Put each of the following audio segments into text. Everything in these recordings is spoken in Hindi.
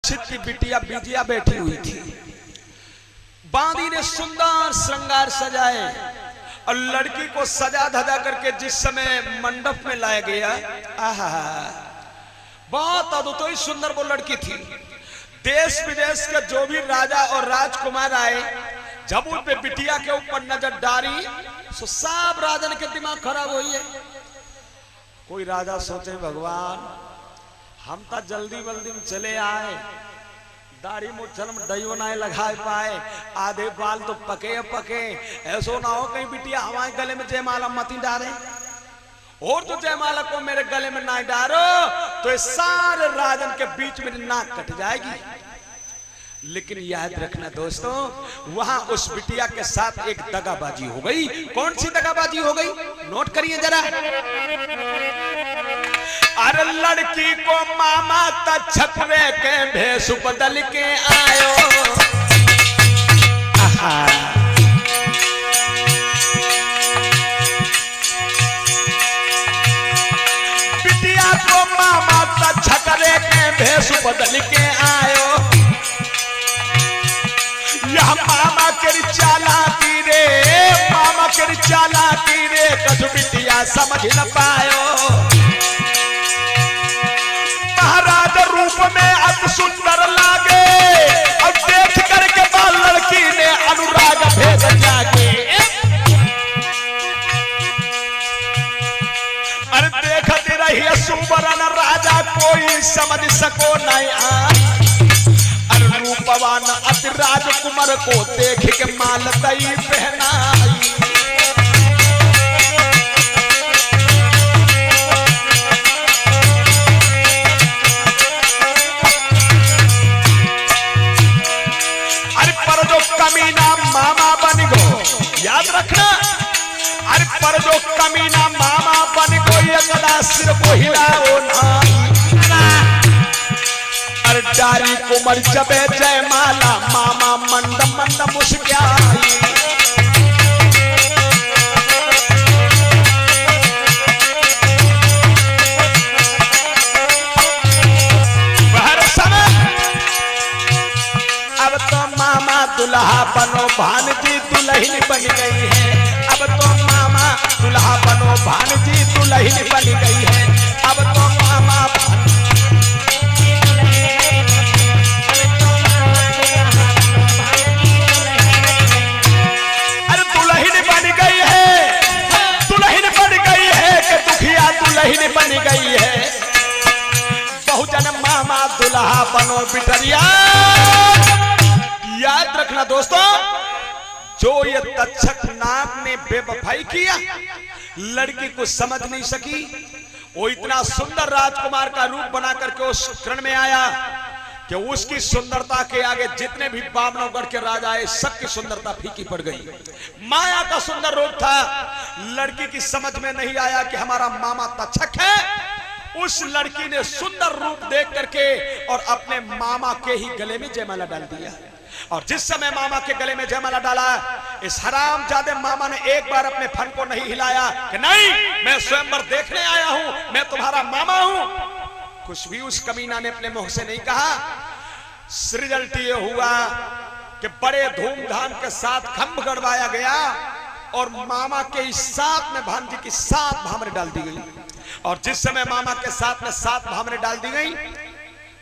की बिटिया बिजिया बैठी हुई थी। बांदी ने सुंदर श्रृंगार सजाए और लड़की को सजा धजा करके जिस समय मंडप में लाया गया, आहा बहुत अद्भुत सुंदर वो लड़की थी। देश विदेश के जो भी राजा और राजकुमार आए, जब उन पे बिटिया के ऊपर नजर डाली तो सब राजन के दिमाग खराब हुई है। कोई राजा सोचे भगवान हम तो जल्दी जल्दी में चले आए, दाढ़ी मुच्छल में दइयो ना लगा पाए, आधे बाल तो पके पके, ऐसो ना हो कहीं बिटिया हमारे गले में जयमाला मत डाले, और तो जयमाला को मेरे गले में ना डालो तो इस सारे राजन के बीच में नाक कट जाएगी। लेकिन याद रखना दोस्तों, वहां उस बिटिया के साथ एक दगाबाजी हो गई। कौन सी दगाबाजी हो गई, नोट करिए जरा। अरे लड़की को मामा छपरे के भेष बदल के आयो, बिटिया को मामा छपरे के भेष बदल के आयो, यह मामा के चालाकी रे, मामा के चालाकी रे, कछु बिटिया समझ न पायो। महाराज रूप में अति सुंदर लागे और देख करके बाल लड़की ने अनुराग भेद जागे। अरे देखती रही सुबरन राजा कोई समझ सको नहीं, रूपवान अति राजकुमार को देख के माल दई पहनाई। अरे पर जो कमीना मामा बन गो, याद रखना, अरे पर जो कमीना मामा बन गो, ये कदा सिर को हिलाओ ना, डारी कुमर जबे जयमाला मामा मंद मंद मुस्काई। हर समय अब तो मामा दुल्हा बनो, भानजी दुल्हन बन गई है। अब तो मामा दुल्हा बनो, भानजी दुल्हन बन गई है। अब तो मामा दुल्हन बन गई है। बहुजन मामा दुल्हा बनो बिटरिया। याद रखना दोस्तों, जो ये तक्षक नाग ने बेवफाई किया, लड़की को समझ नहीं सकी, वो इतना सुंदर राजकुमार का रूप बना करके उस कर्ण में आया कि उसकी सुंदरता के आगे जितने भी बामनौगढ़ के राजा आए, सबकी सुंदरता फीकी पड़ गई। माया का सुंदर रूप था, लड़की की समझ में नहीं आया कि हमारा मामा तक्षक है। उस लड़की ने सुंदर रूप देख करके और अपने मामा के ही गले में जयमाला डाल दिया। और जिस समय मामा के गले में जयमाला डाला, इस हरामजादे मामा ने एक बार अपने फन को नहीं हिलाया कि नहीं, मैं स्वयंवर देखने आया हूं, मैं तुम्हारा मामा हूं। कुछ भी उस कमीना ने अपने मुंह से नहीं कहा। रिजल्ट ये हुआ कि बड़े धूमधाम के साथ खंभ गड़वाया गया और मामा के साथ में भांजी की 7 भामरे डाल दी गई। और जिस समय मामा के साथ में 7 भामरे डाल दी गई,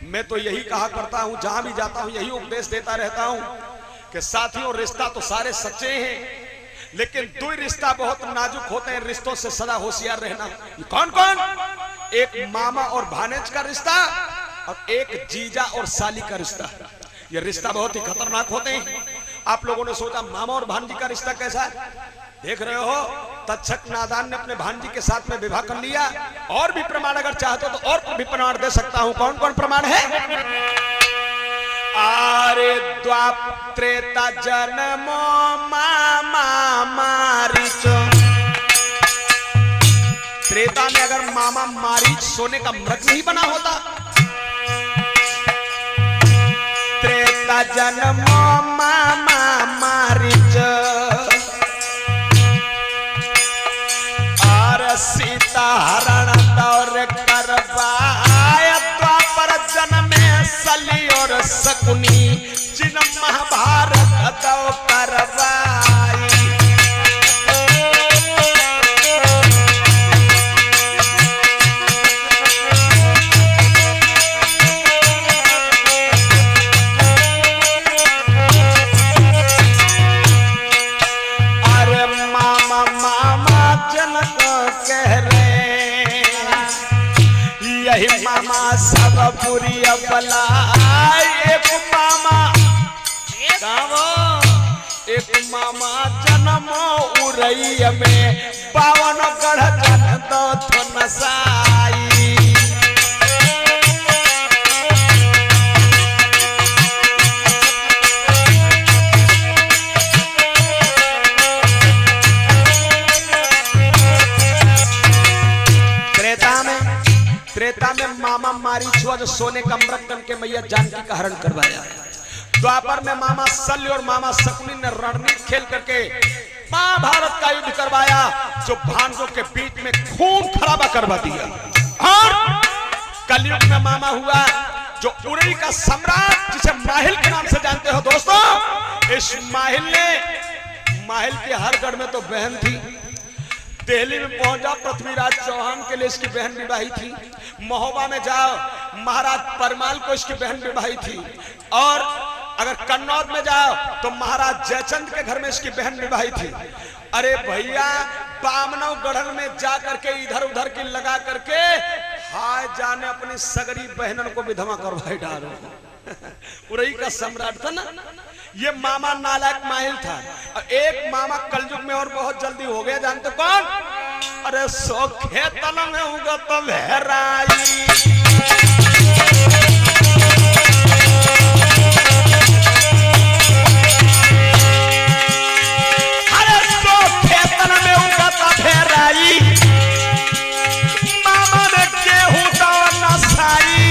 मैं तो यही कहा करता हूं, जहां भी जाता हूं यही उपदेश देता रहता हूं कि साथियों, रिश्ता तो सारे सच्चे हैं, लेकिन 2 रिश्ता बहुत नाजुक होते हैं, रिश्तों से सदा होशियार रहना। कौन कौन? एक मामा और भानेज का रिश्ता और एक जीजा और साली का रिश्ता। ये रिश्ता बहुत ही खतरनाक होते हैं। आप लोगों ने सोचा मामा और भांजी का रिश्ता कैसा है? देख रहे हो, तक्षक नादान ने अपने भांजी के साथ में विवाह कर लिया। और भी प्रमाण अगर चाहते हो तो और भी प्रमाण दे सकता हूं। कौन कौन प्रमाण है? आरे द्वापर त्रेता जन्मो मामा मारीचो। त्रेता में अगर मामा मारीच सोने का मृग नहीं बना होता, त्रेता जन्मो मामा मारीच, और सीता हरण दौर करवाया, द्वापर जन्म में सली और मामा जन्मो उरैया में 52 गढ़ जन दो थो नसाई। त्रेता में मामा मारी छुआ जो सोने का मृग के मैया जानकी का हरण करवाया। द्वापर में मामा शल्य और मामा शकुनी ने रणनीति खेल करके महाभारत का युद्ध करवाया, जो भांजों के बीच में खून खराबा करवा दिया। और कलयुग में मामा हुआ जो उरई का सम्राट, जिसे माहिल के नाम से जानते हो दोस्तों। इस माहिल के हर गढ़ में तो बहन थी। दिल्ली में पहुंचा, पृथ्वीराज चौहान के लिए इसकी बहन विवाही थी। महोबा में जाओ, महाराज परमाल को इसकी बहन विवाही थी। और अगर कन्नौज में जाओ तो महाराज जयचंद के घर में इसकी बहन विवाही थी। अरे भैया, बामनव गढ़ में जा करके इधर उधर की लगा करके हाय जाने अपनी सगरी बहनन को विधवा करवाई डालो। उरई का सम्राट था ना ये मामा, नालायक माहिल था। और एक मामा कलयुग में और बहुत जल्दी हो गया, जानते कौन? अरे सो खेतल में होगा तो लहराई। अरे सो खेतल में होगा तो लहराई, मामा ने गेहूं तो नसाई।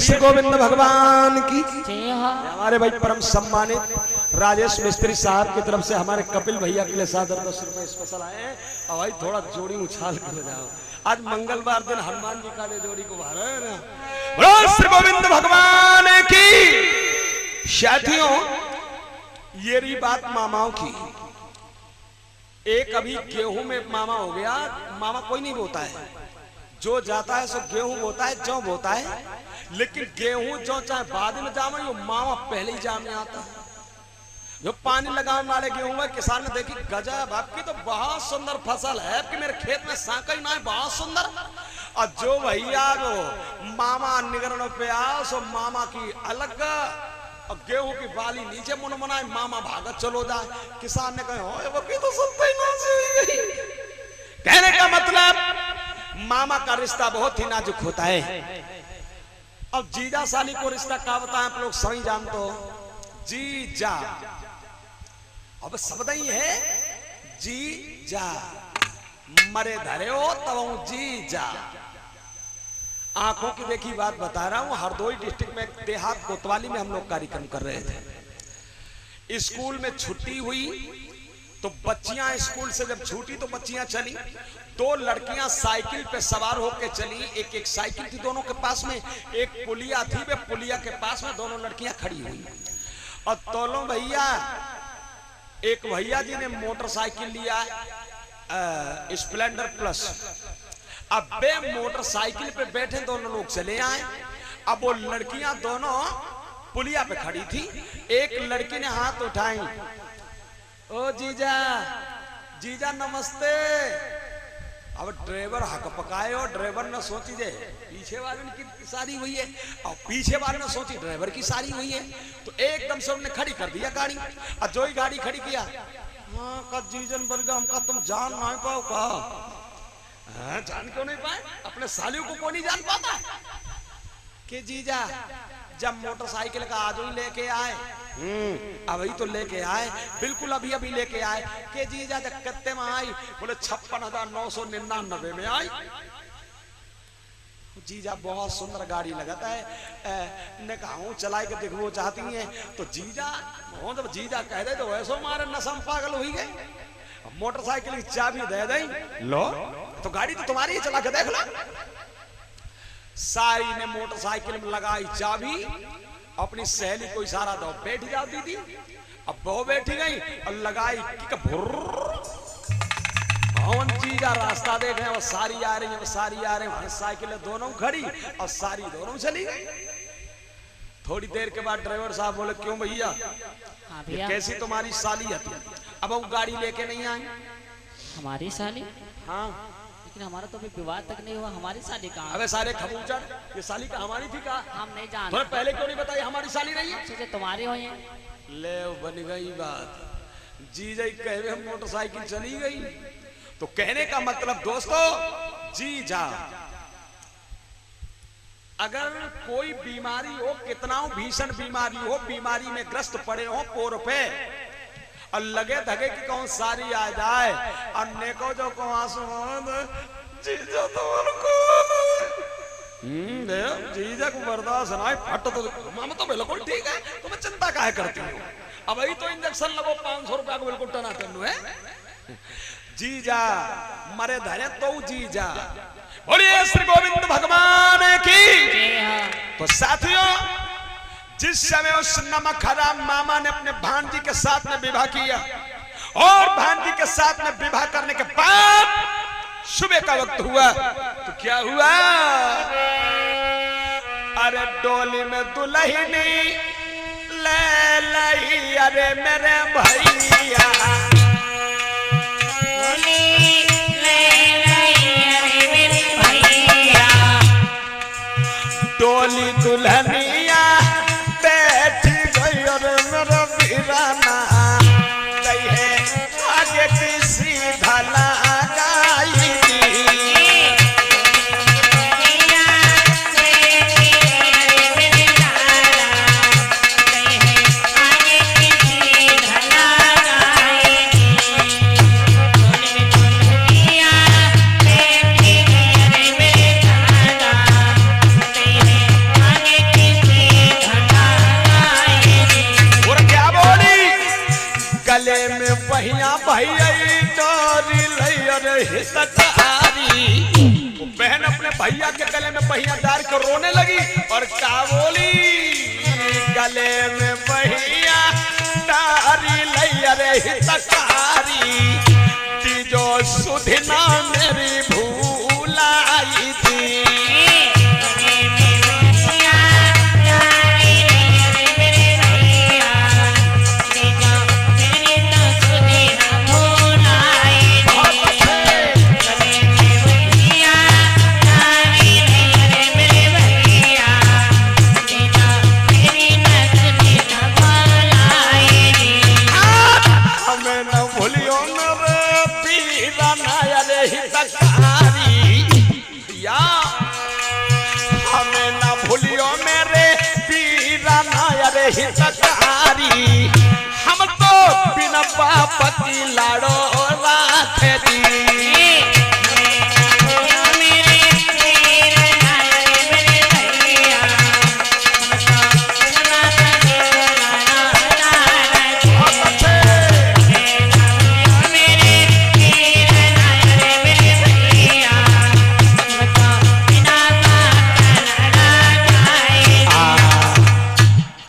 श्री गोविंद भगवान की। हमारे भाई परम सम्मानित राजेश मिस्त्री साहब की तरफ से हमारे कपिल भैया के लिए 10 रुपए स्पेशल आए हैं। और भाई थोड़ा जोड़ी उछाल कर जाओ, आज मंगलवार दिन हनुमान जी का जोड़ी को बाहर है ना। बोलो श्री गोविंद भगवान की। साथियों, ये रही बात मामाओं की। एक अभी गेहूं में मामा हो गया, मामा कोई नहीं बोता है, जो जाता है सो गेहूं बोता है, जौ बोता है। लेकिन गेहूं जो चाहे बाद में जामे, वो मामा पहले ही जामे आता है। जो पानी लगाने वाले गेहूं में किसान ने देखी गजब, आपकी तो बहुत सुंदर फसल है कि मेरे खेत में साका ही ना है, बहुत सुंदर। और जो भैया वो मामा निगरण पे आओ सो मामा की अलग, और गेहूं की बाली नीचे मुनमुनाए, मामा भागत चलो जाए। किसान ने कहा वो तो सुनता ही ना। कहने का मतलब मामा का रिश्ता बहुत ही नाजुक होता है। अब जीजा साली को रिश्ता क्या बताएं, आप लोग सभी जानते हो। जीजा अब शब्द ही है, जीजा मरे धरे हो तब जीजा। आंखों की देखी बात बता रहा हूं। हरदोई डिस्ट्रिक्ट में देहात कोतवाली में हम लोग कार्यक्रम कर रहे थे। स्कूल में छुट्टी हुई तो बच्चियां स्कूल से जब छूटी तो बच्चियां चली। 2 लड़कियां साइकिल पे सवार होकर चली। एक साइकिल थी दोनों के पास में, एक पुलिया थी, वे पुलिया के पास में दोनों लड़कियां खड़ी हुई। और दोनों भैया, एक भैया जी ने मोटरसाइकिल लिया स्प्लेंडर प्लस। अब वे मोटरसाइकिल पे बैठे दोनों लोग चले आए। अब वो लड़कियां दोनों पुलिया पे खड़ी थी। एक लड़की ने हाथ उठाई, ओ जीजा, जीजा नमस्ते। अब ड्राइवर हक पकाए, और ड्राइवर ने सोची जे पीछे वाले की सारी हुई है, और पीछे वाले ने सोची ड्राइवर की सारी हुई है। तो एकदम से उन्होंने खड़ी कर दिया गाड़ी। और जो ही गाड़ी खड़ी किया, हाँ का जीजन बरगा हमका तुम जान नहीं पाओ का। हाँ, जान क्यों नहीं पाए? अपने सालियों को कौन नहीं जान पाता कि जीजा जब मोटरसाइकिल का आज ही लेके आए, अभी तो लेके आए, बिल्कुल अभी अभी लेके आए कि जीजा जब कितने में आई? बोले 56,999 में आई। जीजा बहुत सुंदर गाड़ी लगाता है। ने कहा चला के देखो चाहती है तो जीजा, जब जीजा कह दे तो वैसो मारे नसम पागल हुई गए। मोटरसाइकिल की चाबी दे दें, लो तो गाड़ी तो तुम्हारी है, चला के देख लो। सारी ने मोटरसाइकिल में लगाई चाबी, अपनी सहेली को इशारा दो, बैठ जाओ दीदी। अब वो बैठी गई और लगाई जीजा रास्ता देख रहे हैं, वो सारी आ रही है, वो सारी आ रही है, साइकिलें दोनों खड़ी और सारी दोनों चली गई। थोड़ी देर के बाद ड्राइवर साहब बोले, क्यों भैया, ये कैसी तुम्हारी साली है? अब हम गाड़ी लेके नहीं आए। हमारी साली? हाँ, लेकिन हमारा तो अभी विवाह तक नहीं हुआ, हमारी साली कहाँ? अबे सारे खबूचर, ये साली का हमारी थी का? हम नहीं जानते। तुम्हें पहले क्यों नहीं बताया हमारी साली नहीं है? सोचे तुम्हारी हो ये। ले बन गई बात, जीजा कहे मोटरसाइकिल चली गई। तो कहने का मतलब दोस्तों, जीजा अगर कोई बीमारी हो, कितना भीषण बीमारी हो, बीमारी में ग्रस्त पड़े हो पोर पे और लगे धगे कि कौन सारी आ जाए और नेको जो को आंसू जीजा जीजा को बर्दाश्त ना फट तो मामा तो बिल्कुल ठीक है, तुम्हें चिंता काहे करती हो? अब वही तो इंजेक्शन लगो 500 रुपया को बिल्कुल टना तेनू है। जीजा मरे धरे तो जीजा। बोलिए श्री गोविंद भगवान की। तो साथियों, जिस समय उस नमक हराम मामा ने अपने भांजी के साथ में विवाह किया और भांजी के साथ में विवाह करने के बाद सुबह का वक्त हुआ तो क्या हुआ? अरे डोली में दुल्हनी ले लाई, अरे मेरे भैया डोली दुल्हनिया बैठी गई और मेरा वीराना है आगे किसी भला गाई बहन अपने भैया के गले में पहिया डाल कर रोने लगी और क्या बोली? गले में पहिया डारी लैया रे हितकारी, तीजो सुधिना मेरी भूलाई थी। हितकारी हम तो बिना बापति लाड़ो राखे दी।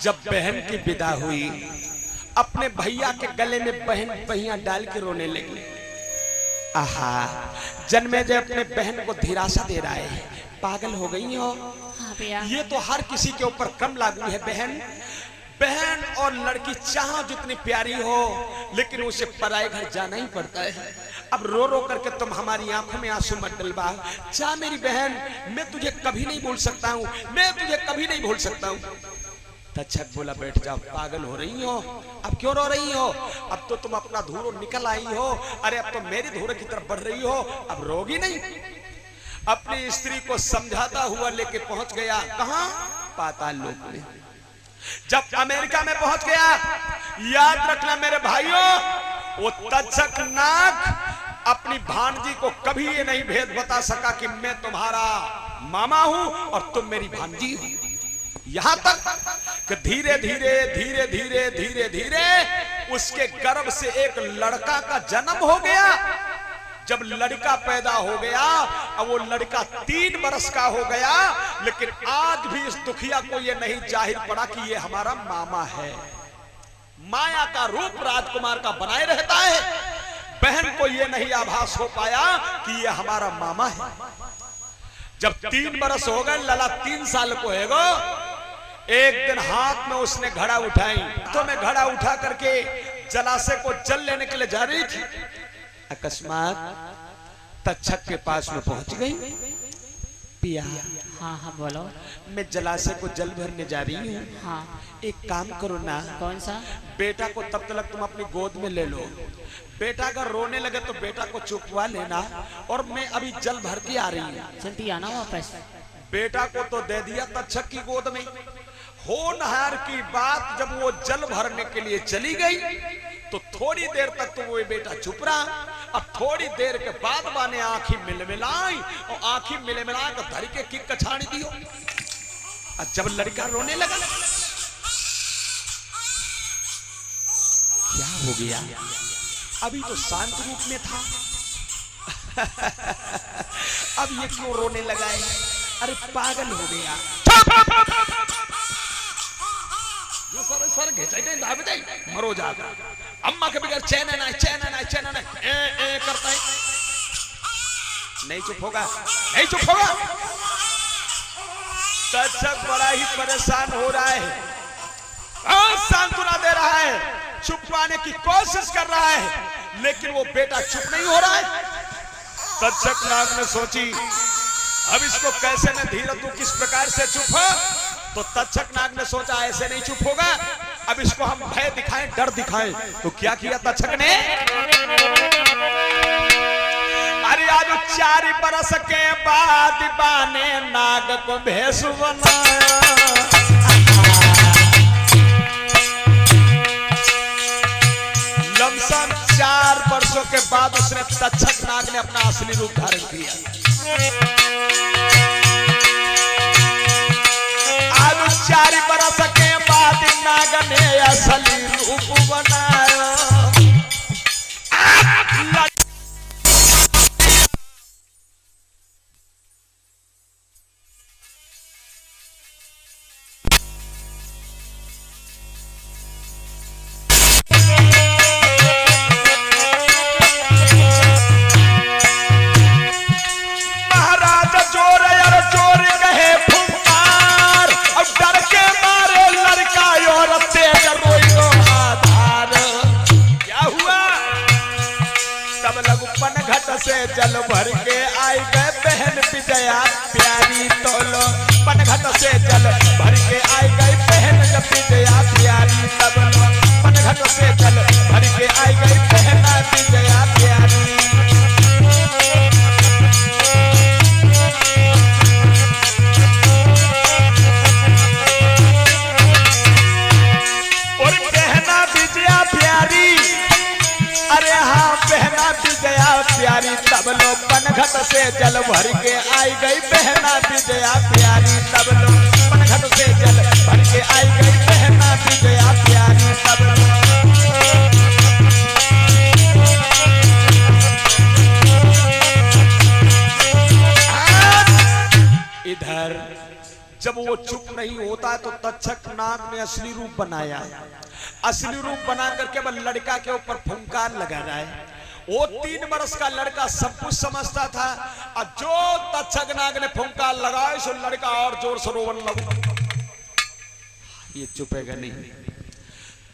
जब बहन की विदा हुई, अपने भैया के गले में बहन पहिया डाल के रोने लगी। आहा, जन्मेजय अपने बहन को धीरासा दे रहा है, पागल हो गई हो? हाँ भैया। ये तो हर किसी के ऊपर क्रम लागू है। बहन और लड़की चाहे जितनी प्यारी हो, लेकिन उसे पराए घर जाना ही पड़ता है। अब रो रो करके तुम हमारी आंखों में आंसू मत डलवा। जा मेरी बहन, मैं तुझे कभी नहीं भूल सकता हूँ, मैं तुझे कभी नहीं भूल सकता हूँ। तक्षक बोला, बैठ जाओ, पागल हो रही हो? अब क्यों रो रही हो? अब तो तुम अपना धूरो निकल आई हो। अरे अब तो मेरी धूरे की तरफ बढ़ रही हो, अब रोगी नहीं। अपनी स्त्री को समझाता हुआ लेके पहुंच गया कहां? पाताल लोक में। जब अमेरिका में पहुंच गया, याद रखना मेरे भाइयों, वो तक्षक नाग अपनी भांजी को कभी ये नहीं भेद बता सका कि मैं तुम्हारा मामा हूं और तुम मेरी भांजी हो। यहां तक कि धीरे धीरे धीरे धीरे धीरे धीरे उसके गर्भ से एक लड़का का जन्म हो गया। जब लड़का पैदा हो गया अब वो लड़का 3 बरस का हो गया, लेकिन आज भी इस दुखिया को ये नहीं जाहिर पड़ा कि ये हमारा मामा है। माया का रूप राजकुमार का बनाए रहता है, बहन को ये नहीं आभास हो पाया कि ये हमारा मामा है। जब 3 बरस हो गए, लला 3 साल को है, एक दिन हाथ में उसने घड़ा उठाई, तो मैं घड़ा उठा करके जलाशय को जल लेने के लिए जा रही थी, अकस्मात तक्षक के पास में पहुंच गई। पिया, हाँ हाँ बोलो। मैं जलाशय को जल भरने जा रही हूँ, हाँ एक काम करो ना, कौन सा? बेटा को तब तक तुम अपनी गोद में ले लो, बेटा अगर रोने लगे तो बेटा को चुपवा लेना, और मैं अभी जल भर के आ रही हूँ, जल्दी आना वापस। बेटा को तो दे दिया तक्षक की गोद में। होनहार की बात, जब वो जल भरने के लिए चली गई तो थोड़ी देर तक तो वो बेटा चुप रहा। अब थोड़ी देर के बाद माने आंखी मिलमिलाई, और आंखी मिलमिला कर धर के किक कछाड़ी दियो। और जब लड़का रोने लगा, क्या हो गया, अभी तो शांत रूप में था, अब ये क्यों रोने लगा है? अरे पागल हो गया। सर सर मरो जाता, अम्मा के बगैर चैन नहीं, चैन नहीं, चैन नहीं, ए करता है, नहीं चुप होगा, नहीं चुप होगा। तक्षक बड़ा ही परेशान हो रहा है, सांत्वना दे रहा है, चुपवाने की कोशिश कर रहा है, लेकिन वो बेटा चुप नहीं हो रहा है। तक्षक नाग ने सोची, अब इसको कैसे मैं धीरज दूं, किस प्रकार से चुप हो? तो तक्षक नाग ने सोचा ऐसे नहीं चुप होगा, अब इसको हम भय दिखाएं, डर दिखाएं। तो क्या किया तक्षक ने? अरे आज 4 बरस के बाद बाने नाग को भेष बनाया। लमसम 4 वर्षों के बाद उसने तक्षक नाग ने अपना असली रूप धारण किया। 4 बरस के बाद नाग ने असली रूप बनाया। महाराज जोर यार जोर कहे फुंकार, अब डर के मारे लड़का और तेज रोई को आधार। क्या हुआ? तब लघुपन घट से जल भर के आई गए बहन विजया प्यारी, तोलो पन घट से जल भर के आई गई बहन विजया प्यारी, तब पन घट से जल भर के आई गई बहन विजया प्यारी। अरे हाँ बहना विजया प्यारी, तब लो पनघट से जल भर के आई गई बहना विजया प्यारी, तब लो पनघट से जल भर के आई गई बहना विजया प्यारी, तब लो। इधर जब वो चुप नहीं होता तो तक्षक नाग ने असली रूप बनाया। असली रूप बना करके वह लड़का के ऊपर फुंकार लगा रहा है। वो 3 बरस का लड़का सब कुछ समझता था, और जो तक्षक नाग ने फुंकार लगाया सो लड़का और जोर से रोवन लगा। ये चुपेगा नहीं।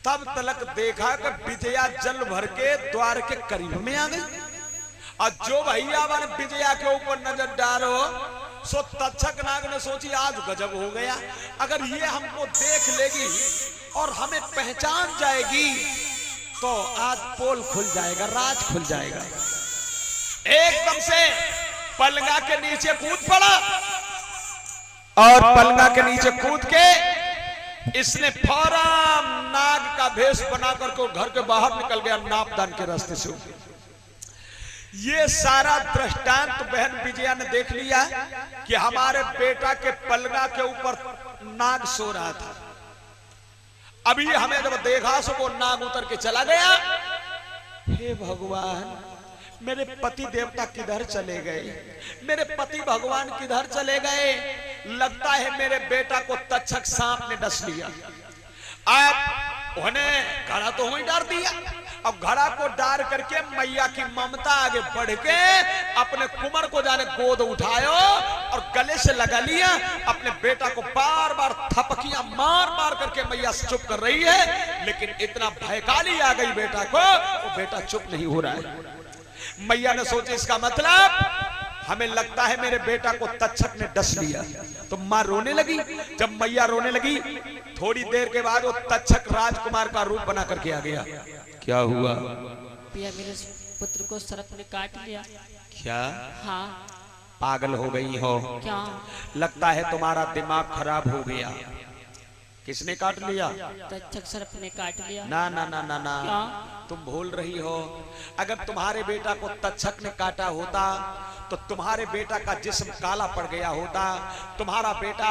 तब तलक देखा कि विजया जल भर के द्वार के करीब में आ गई, और जो भैया वन विजया के ऊपर नजर डालो सो तक्षक नाग ने सोची आज गजब हो गया, अगर ये हमको देख लेगी और हमें पहचान जाएगी तो आज पोल खुल जाएगा, राज खुल जाएगा। एकदम से पलंगा के नीचे कूद पड़ा, और पलंगा के नीचे कूद के इसने फौरन नाग का भेष बना करके घर के बाहर निकल गया, नापदान के रास्ते से। ये सारा दृष्टांत बहन विजया ने देख लिया कि हमारे बेटा के पलंगा के ऊपर नाग सो रहा था। अभी हमें जब देखा सो वो नाग उतर के चला गया। हे भगवान, मेरे पति देवता किधर चले गए, मेरे पति भगवान किधर चले गए। लगता है मेरे बेटा को तक्षक सांप ने डस लिया। अब उन्हें घड़ा तो वहीं डाल दिया। अब घड़ा को डाल करके मैया की ममता आगे बढ़ के अपने कुमार को जाने गोद उठायो और गले से लगा लिया। अपने बेटा को बार बार थपकियां मार मार करके मैया चुप कर रही है, लेकिन इतना भयकाली आ गई बेटा को, वो बेटा चुप नहीं हो रहा है। मैया ने सोचा इसका मतलब हमें लगता है मेरे बेटा को तक्षक ने डस लिया। तो मां रोने लगी। जब मैया रोने लगी, थोड़ी देर के बाद वो तक्षक राजकुमार का रूप बना करके आ गया। क्या हुआ? पिया मेरे पुत्र को सर्प ने काट लिया। क्या? हाँ। पागल हो गई हो क्या? लगता है तुम्हारा दिमाग खराब हो गया। किसने काट लिया? तक्षक सर्प ने काट लिया। ना ना ना ना ना, क्या? तुम भूल रही हो। अगर तुम्हारे बेटा को तक्षक ने काटा होता तो तुम्हारे बेटा का जिस्म काला पड़ गया होता। तुम्हारा बेटा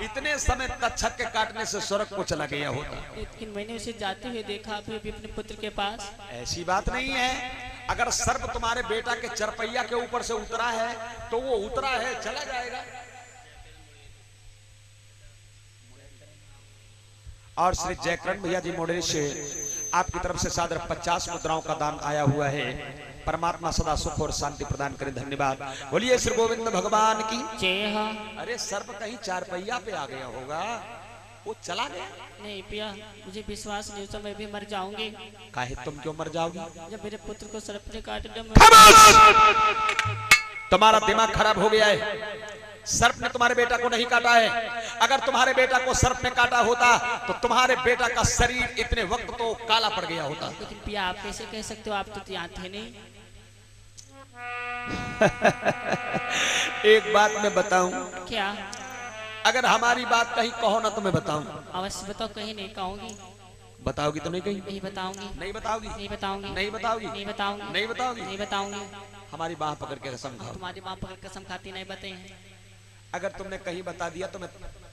इतने समय तक्षक के काटने से स्वर्ग को चला गया होता। लेकिन मैंने उसे जाते हुए देखा अभी अपने पुत्र के पास। ऐसी बात नहीं है। अगर सर्प तुम्हारे बेटा के चरपैया के ऊपर से उतरा है तो वो उतरा है, चला जाएगा। और श्री जयकरण भैया जी मोडेल से आपकी तरफ से सादर 50 मुद्राओं का दान आया हुआ है। परमात्मा सदा सुख और शांति प्रदान करें। धन्यवाद। बोलिए श्री गोविंद भगवान की जय हो। अरे सर्प कहीं चारपैया पे आ गया होगा, वो चला गया। नहीं पिया, मुझे विश्वास नहीं, तो मैं भी मर जाऊंगी। काहे तुम क्यों मर जाओगी? जब मेरे पुत्र को सर्प ने काट लिया। तुम्हारा दिमाग खराब हो गया है। सर्प ने तुम्हारे बेटा को नहीं काटा है। अगर तुम्हारे बेटा को सर्प ने काटा होता तो तुम्हारे बेटा का शरीर इतने वक्त तो काला पड़ गया होता। लेकिन पिया आप कैसे कह सकते हो, आप तो यहाँ थे नहीं। एक बात मैं बताऊं, क्या? अगर हमारी बात कहीं कहो ना तो मैं बताऊं। अवश्य बताओ। कहीं नहीं कहूंगी। बताओगी तो नहीं कहीं? नहीं बताऊंगी। नहीं बताओगी? नहीं बताऊंगी। नहीं बताओगी? नहीं बताऊंगी। नहीं बताओगी? नहीं बताऊंगी। हमारी बाह पकड़ के कसम खाओ। तुम्हारी माँ पकड़ कसम खाती नहीं बताए। अगर तुमने कहीं बता दिया तो मैं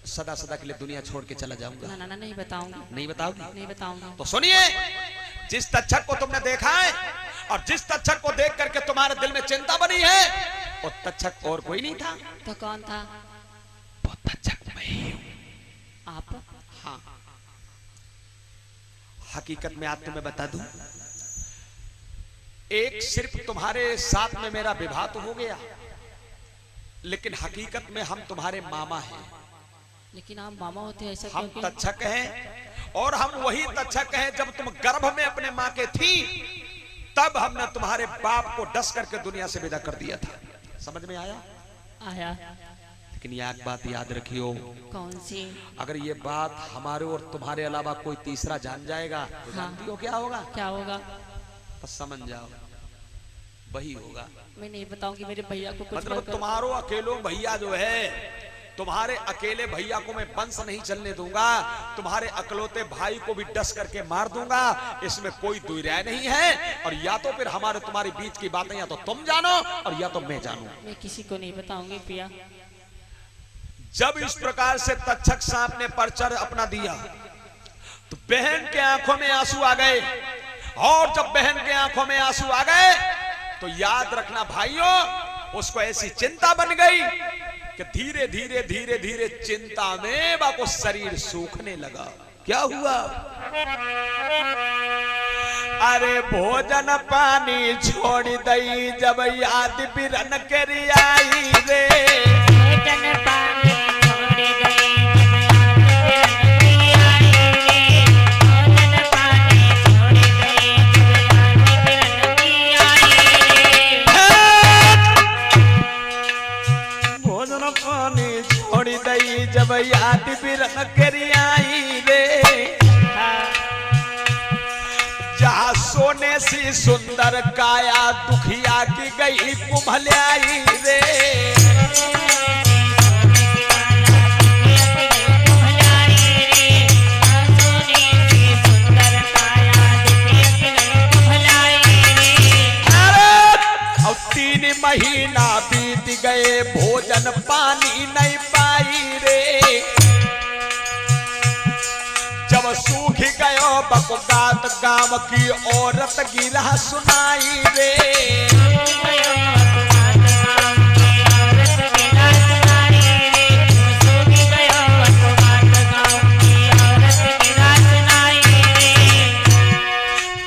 सदा सदा के लिए दुनिया छोड़ के चला जाऊंगा। ना ना ना, नहीं बताऊंगी। नहीं बताओगी? नहीं बताऊंगी। तो सुनिए, जिस तक्षक को तुमने देखा है और जिस तक्षक को देख करके तुम्हारे दिल में चिंता बनी है, वो तक्षक और कोई नहीं था। तो कौन था? वो तक्षक मैं ही हूं। आप? हाँ। हकीकत में आज तुम्हें बता दूं, एक सिर्फ तुम्हारे साथ में मेरा विवाह तो हो गया, लेकिन हकीकत में हम तुम्हारे मामा हैं। लेकिन आप मामा होते ऐसा हम क्यों? तक्षक हैं और हम वही तक्षक हैं जब तुम गर्भ में अपने माँ के थी तब हमने तुम्हारे बाप को डस करके दुनिया से विदा कर दिया था। समझ में आया? आया। लेकिन ये एक बात याद रखियो। कौन सी? अगर ये बात हमारे और तुम्हारे अलावा कोई तीसरा जान जाएगा तो जानती हो क्या होगा? क्या होगा? बस समझ जाओ, वही होगा। मैं नहीं बताऊंगी। मेरे भैया को कुछ मतलब तुम्हारो अकेलो भैया जो है, तुम्हारे अकेले भैया को मैं वंश नहीं चलने दूंगा। तुम्हारे अकलौते भाई को भी डस करके मार दूंगा। इसमें कोई दुई राय नहीं है। और या तो फिर हमारे तुम्हारे बीच की बातें या तो तुम जानो और या तो मैं जानूं। मैं किसी को नहीं बताऊंगी पिया। जब इस प्रकार से तक्षक सांप ने परचर अपना दिया तो बहन के आंखों में आंसू आ गए। और जब बहन के आंखों में आंसू आ गए तो याद रखना भाइयों, उसको ऐसी चिंता बन गई कि धीरे धीरे धीरे धीरे चिंता में बाको शरीर सूखने लगा। क्या हुआ? अरे भोजन पानी छोड़ दई जब याद बिरन कर आई रे। भोजन पानी छोड़ दई जब याद बिरन कर आई रे। जहाँ सोने सी सुंदर काया दुखिया की गई कुम्हलाई रे। और 3 महीना बीत गए भोजन पानी नहीं पाई रे। जब सूख गयो बकुगात गांव की औरत गिरा सुनाई रे।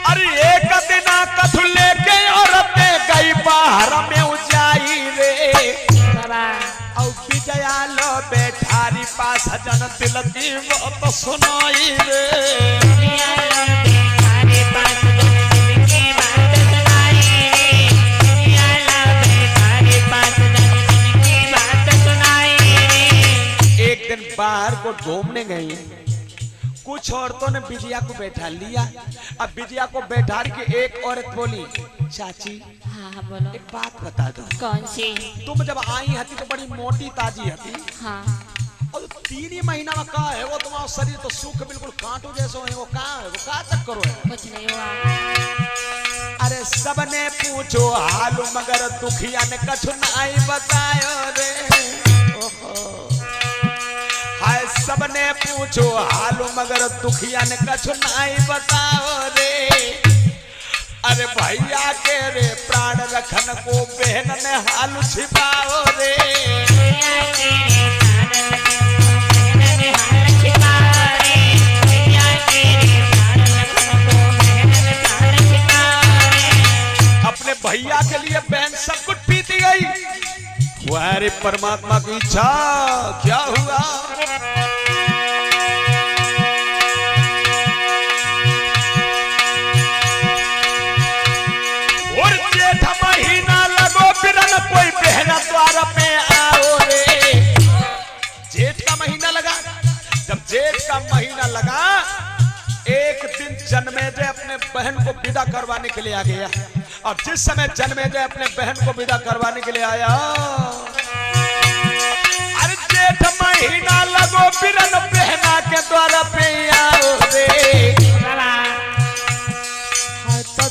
अरे एक दिन कथु लेके औरत गई बाहर में उजाई रे। और विजया लो बैठारी पास जन दिल की बात सुनाई रे। एक दिन बाहर को घूमने गई, कुछ औरतों ने विजया को बैठा लिया। अब विजया को बैठा के एक औरत बोली, चाची हाँ हाँ बोलो। एक बात बता दो, कौन सी? तुम जब आई हती तो बड़ी मोटी ताजी हती, हाँ। और 3 ही महीना में का है वो तुम्हारा शरीर तो सूख बिल्कुल कांटो जैसा है, वो का है, वो का चक्कर है? कुछ नहीं हुआ। अरे सबने पूछो हाल मगर दुखिया ने कछु नहीं बतायो रे। ओहो हाय सबने पूछो हाल मगर दुखिया ने कछु नहीं बताओ रे। अरे भैया के रे प्राण रखन को बहन ने हाल छिपाओ रे। अपने भैया के लिए बहन सब कुछ पीती गई। वह रे परमात्मा की इच्छा क्या हुआ। और जेठ महीना लगो फिर न कोई बहन द्वार पे आओ रे। जेठ का महीना लगा, जब जेठ का महीना लगा एक दिन जन्मेजय अपने बहन को विदा करवाने के लिए आ गया। और जिस समय जन्मेजय अपने बहन को विदा करवाने के लिए आया, अरे जेठ महीना लगो बिरन बहना के द्वारा पे आओ रे।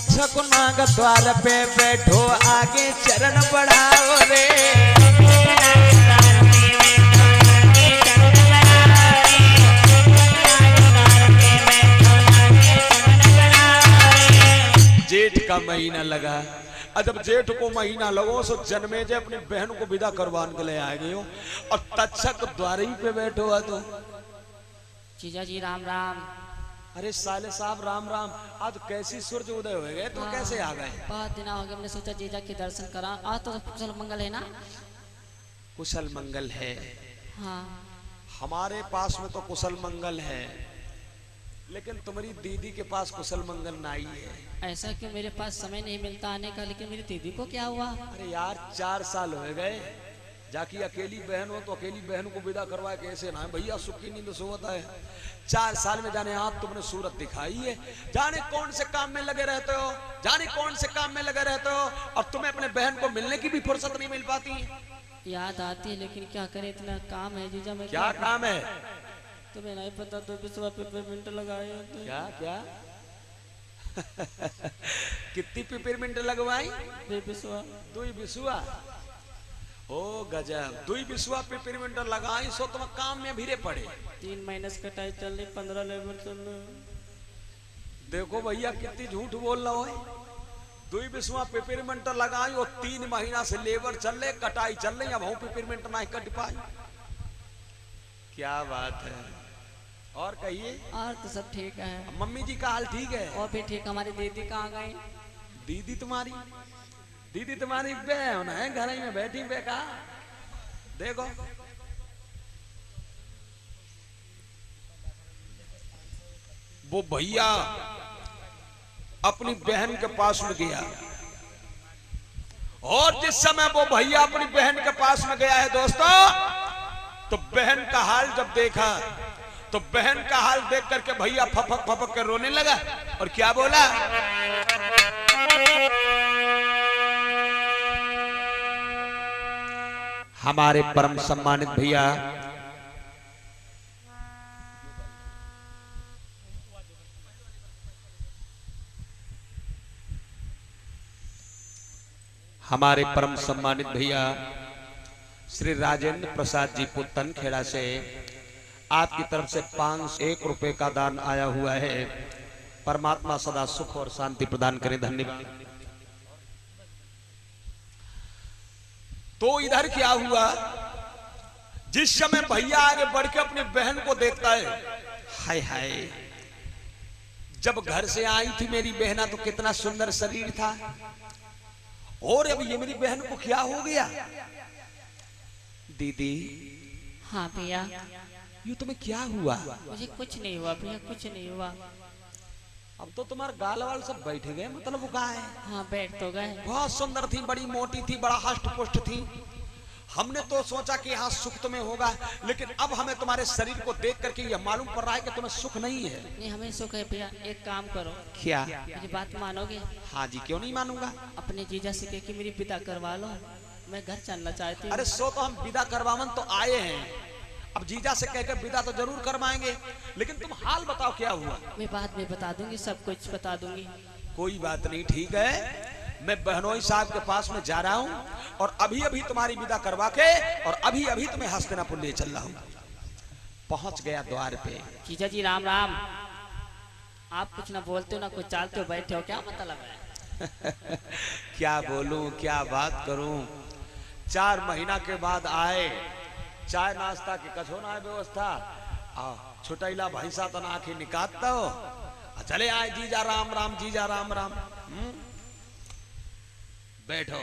शकुना के द्वार पे बैठो आगे चरण बढ़ाओ रे। जेठ का महीना लगा, और जब जेठ को महीना लगो सो जन्मेजय अपनी बहन को विदा करवाने के लिए आ गए हो, और तक्षक द्वार ही पे बैठो हुआ। तो जीजा जी राम राम। अरे साले साहब राम राम, आज कैसी सूरज उदय हो गए, तो कैसे आ गए? बहुत दिन हो गए, हमने सोचा जीजा के दर्शन करा। आज तो कुशल मंगल है ना? कुशल मंगल है। हाँ हमारे पास में तो कुशल मंगल है, लेकिन तुम्हारी दीदी के पास कुशल मंगल नहीं है। ऐसा क्यों? मेरे पास समय नहीं मिलता आने का, लेकिन मेरी दीदी को क्या हुआ? अरे यार 4 साल हो गए, जाकी अकेली बहन हो तो अकेली बहन को विदा करवाए कैसे ना? भैया सुख की नींद सोता है। 4 साल में जाने आप तुमने सूरत दिखाई है, जाने कौन से काम में लगे रहते हो, जाने कौन से काम में लगे रहते हो, और तुम्हें अपने बहन को मिलने की भी फुर्सत नहीं मिल पाती। याद आती है, लेकिन क्या करे, इतना काम है जीजा। में क्या काम है? तुम्हें नहीं पता तो बिस्वा पेपरमिंट लगाए होते। क्या क्या कितनी पेपरमिंट लगवाई? बिस्वा 2 बिस्वा। ओ गजब, 2 बिस्वा पेपरमिंट लगाई सो तुम काम में भीरे पड़े। 3 महीने से कटाई चल रही, 15 लेबर चल रहे। देखो भैया कितनी झूठ बोल रहा हो। 2 बिस्वा पेपरमिंट लगाई और 3 महीना से लेबर चल रहे, कटाई चल रही, अब पेपरमिंट नहीं कट पाई। क्या बात है। और कहिए। और तो सब ठीक है। मम्मी जी का हाल ठीक है? और भी ठीक। हमारी दीदी कहाँ गई? दीदी तुम्हारी बहन है, घर में बैठी बेका। देखो वो भैया अपनी बहन के पास में गया, और जिस समय वो भैया अपनी बहन के पास में गया है दोस्तों, तो बहन का हाल जब देखा, तो बहन का हाल देख करके भैया फपक फपक कर रोने लगा। और क्या बोला? हमारे परम सम्मानित भैया हमारे परम सम्मानित भैया श्री राजेंद्र प्रसाद जी पुतन खेड़ा से आपकी तरफ से 501 रुपए का दान आया हुआ है। परमात्मा सदा सुख और शांति प्रदान करे। धन्यवाद। तो इधर क्या हुआ, जिस समय भैया आगे बढ़ के अपनी बहन को देखता है, हाय हाय, जब घर से आई थी मेरी बहना तो कितना सुंदर शरीर था, और अब ये मेरी बहन को क्या हो गया। दीदी। हाँ भैया। ये तुम्हें क्या हुआ। मुझे कुछ नहीं हुआ भैया, कुछ नहीं हुआ। अब तो तुम्हारे गाल वाल सब बैठ गए, मतलब वो कहाँ है। हाँ बैठ तो गए। बहुत सुंदर थी, बड़ी मोटी थी, बड़ा हष्ट पुष्ट थी। हमने तो सोचा कि यहाँ सुख तुम्हें होगा, लेकिन अब हमें तुम्हारे शरीर को देख करके यह मालूम पड़ रहा है कि तुम्हें सुख नहीं है। नहीं हमें सुख है भैया। एक काम करो। क्या। मेरी बात मानोगे। हाँ जी, क्यों नहीं मानूंगा। अपने जीजा से कह के मेरी विदा करवा लो, मैं घर चलना चाहती हूँ। अरे सो तो हम विदा करवावन तो आए हैं, अब जीजा से कहकर विदा तो जरूर करवाएंगे, लेकिन तुम हाल बताओ क्या हुआ। मैं बाद में बता दूंगी, सब कुछ बता दूंगी। कोई बात नहीं, ठीक है। मैं बहनोई साहब के पास में जा रहा हूँ और अभी अभी तुम्हारी विदा करवा के और अभी अभी तुम्हें हस्तिनापुर ले चल रहा हूँ। पहुंच गया द्वार पे। जीजा जी राम राम। आप कुछ ना बोलते हो ना कुछ चालते हो, बैठे हो, क्या मतलब है। क्या बोलूं, क्या बात करूं। 4 महीना के बाद आए, चाय नाश्ता की कछो ना व्यवस्था, छुटैला भैंसा तो आखिर निकालता हो, चले आए जीजा राम राम, जीजा राम राम। बैठो।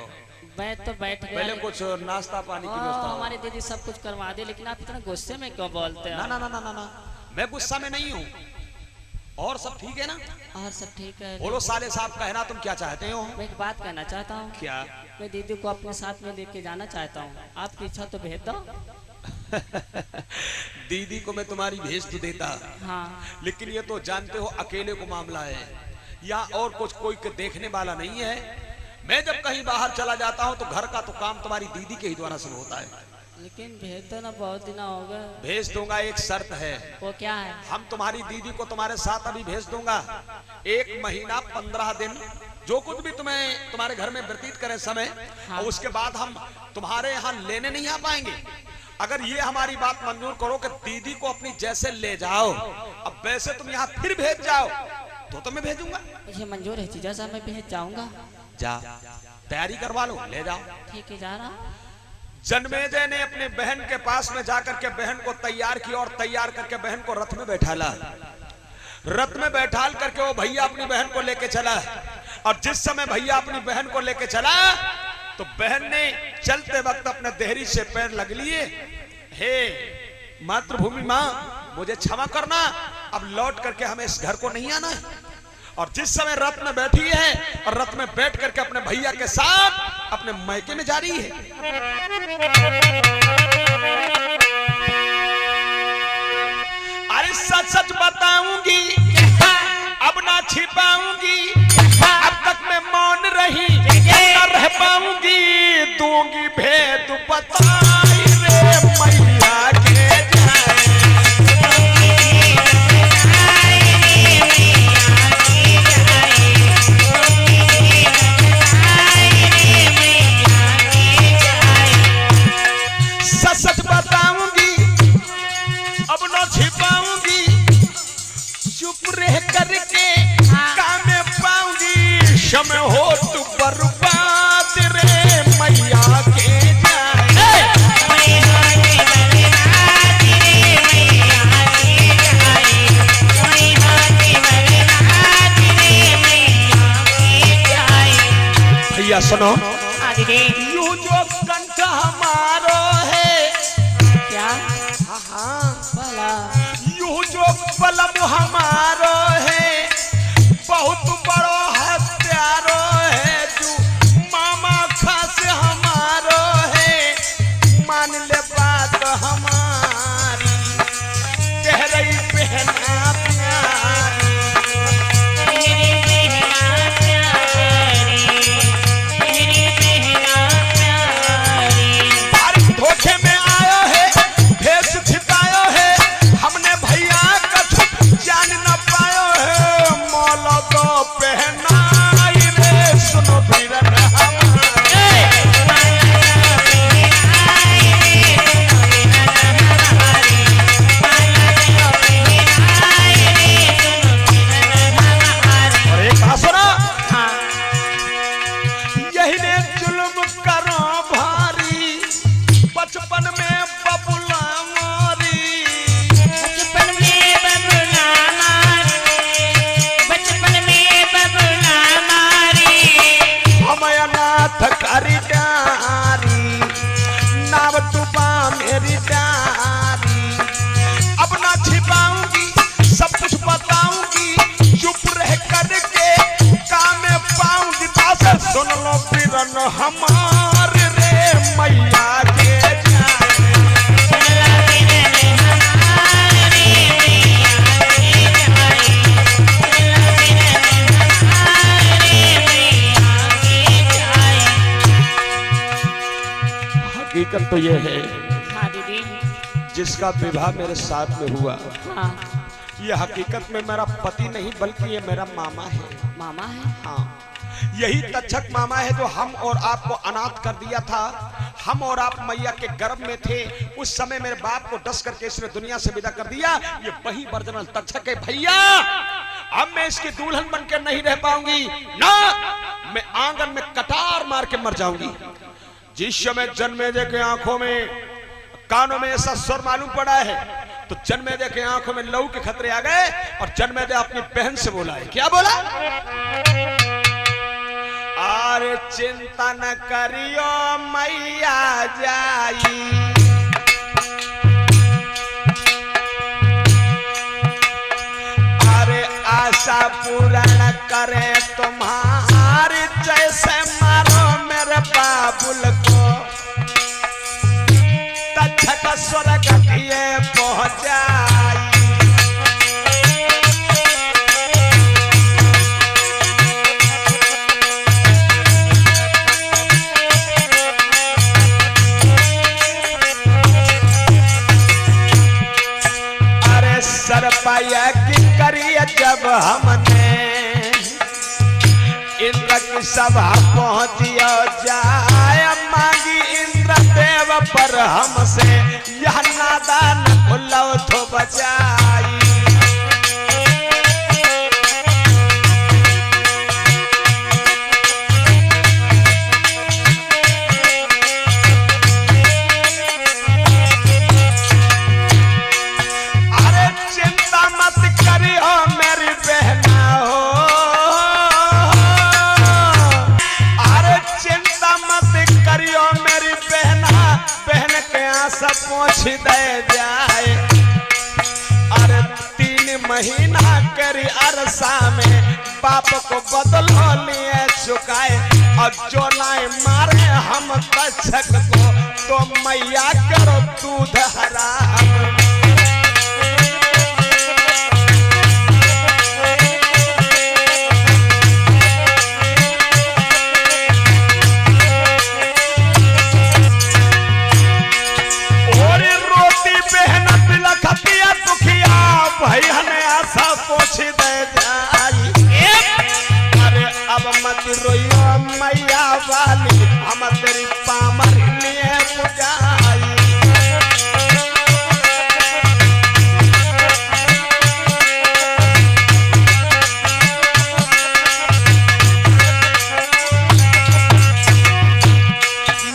मैं तो बैठ गया। पहले कुछ नाश्ता पानी की व्यवस्था। हमारी दीदी सब कुछ करवा दे, लेकिन आप इतना गुस्से में क्यों बोलते हो। ना ना ना ना ना ना, मैं गुस्सा में नहीं हूँ। और सब ठीक है ना। और सब ठीक है। बोलो साले साहब, कहना तुम क्या चाहते हो। मैं एक बात कहना चाहता हूँ। क्या। मैं दीदी को अपने साथ में लेके जाना चाहता हूँ, आपकी इच्छा तो भेज दो। दीदी को मैं तुम्हारी भेज तो देता। हाँ। लेकिन ये तो जानते हो अकेले को मामला है, यहाँ और कुछ कोई के देखने वाला नहीं है। मैं जब कहीं बाहर चला जाता हूँ तो घर का तो काम तुम्हारी दीदी के ही द्वारा शुरू होता है। लेकिन भेज दो ना, बहुत दिन हो गए। भेज दूंगा, एक शर्त है। वो क्या है। हम तुम्हारी दीदी को तुम्हारे साथ अभी भेज दूंगा। 1 महीना 15 दिन जो कुछ भी तुम्हें तुम्हारे घर में व्यतीत करें समय, हाँ। और उसके बाद हम तुम्हारे यहाँ लेने नहीं आ पाएंगे। अगर ये हमारी बात मंजूर करो कि दीदी को अपनी जैसे ले जाओ, अब वैसे तुम यहाँ फिर भेज जाओ तो मैं भेजूंगा। मुझे मंजूर है जीजा साहब, मैं भेज जाऊंगा। जा, तैयारी करवा लो, ले जाओ। ठीक है, जा रहा। जन्मेजय ने अपने बहन के पास में जाकर के बहन को तैयार किया और तैयार करके बहन को रथ में बैठाला। रथ में बैठाल करके वो भैया अपनी बहन को लेके चला, और जिस समय भैया अपनी बहन को लेके चला तो बहन ने चलते वक्त अपने देहरी से पैर लग लिए। हे मातृभूमि माँ, मुझे क्षमा करना, अब लौट करके हमें इस घर को नहीं आना है। और जिस समय रथ में बैठी है और रथ में बैठ करके अपने भैया के साथ अपने मैके में जा रही है। अरे सच सच बताऊंगी, अब ना छिपाऊंगी, अब तक मैं मौन रही ना रह पाऊंगी, दूंगी भेद बताई रे मैया के सच बताऊंगी, अब न छिपाऊंगी, चुप रह करके काम पाऊंगी, समय हो तू बर्बाद रे मैया के जाए। भैया सुनो, यू जो कंठ हमारो है। क्या। हाँ। यू जो बलम हमारो है, बहुत बड़ो है प्यारो है, जो मामा खास हमारो है, मान ले बात हमारी, कह रही बहना प्यारी, मेरी बहना प्यारी, मेरी बहना प्यारी। धोखे में आयो है, भेष छिपायो है, हम हकीकत तो ये है, हाँ दीदी। जिसका विवाह मेरे साथ में हुआ, हाँ ये हकीकत में मेरा पति नहीं बल्कि ये मेरा मामा है। मामा है? हाँ, यही तक्षक मामा है जो हम और आपको अनाथ कर दिया था। हम और आप मैया के गर्भ में थे, उस समय मेरे बाप को डस करके इसने दुनिया से विदा कर दिया। ये वही वर्जनल तक्षक है भैया। अब मैं इसकी दुल्हन बनकर नहीं रह पाऊंगी ना, मैं आंगन में कटार मार के मर जाऊंगी। जिस समय जन्मेजय के आंखों में कानों में ऐसा स्वर मालूम पड़ा है, तो जन्मेजय के आंखों में लहू के खतरे आ गए और जन्मेजय अपनी बहन से बोला है। क्या बोला? अरे चिंता न करियो मैया जाई, अरे आशा पूर्ण करे तुम्हारी, जैसे मारो मेरे बाबुल को, तक्षक स्वर्ग दिए पहुंचाई। सरपाया की करिए जब हमने इंद्र की सभा पहुंचियो जाए, मांगी इंद्र देव पर हमसे यह नादान उल्लव तो बचाई। पहुंच दे जाए, अरे 3 महीना करी अरसा में बाप को बदल लिए चुकाए, और जो लाए मारे हम तक्षक को, तो मैया करो दूध हराम। भैया ने आशा पूछ दे जाई, अरे अब मत रोइयो मैया वाली, हम तेरी पामर लिए पुजाई।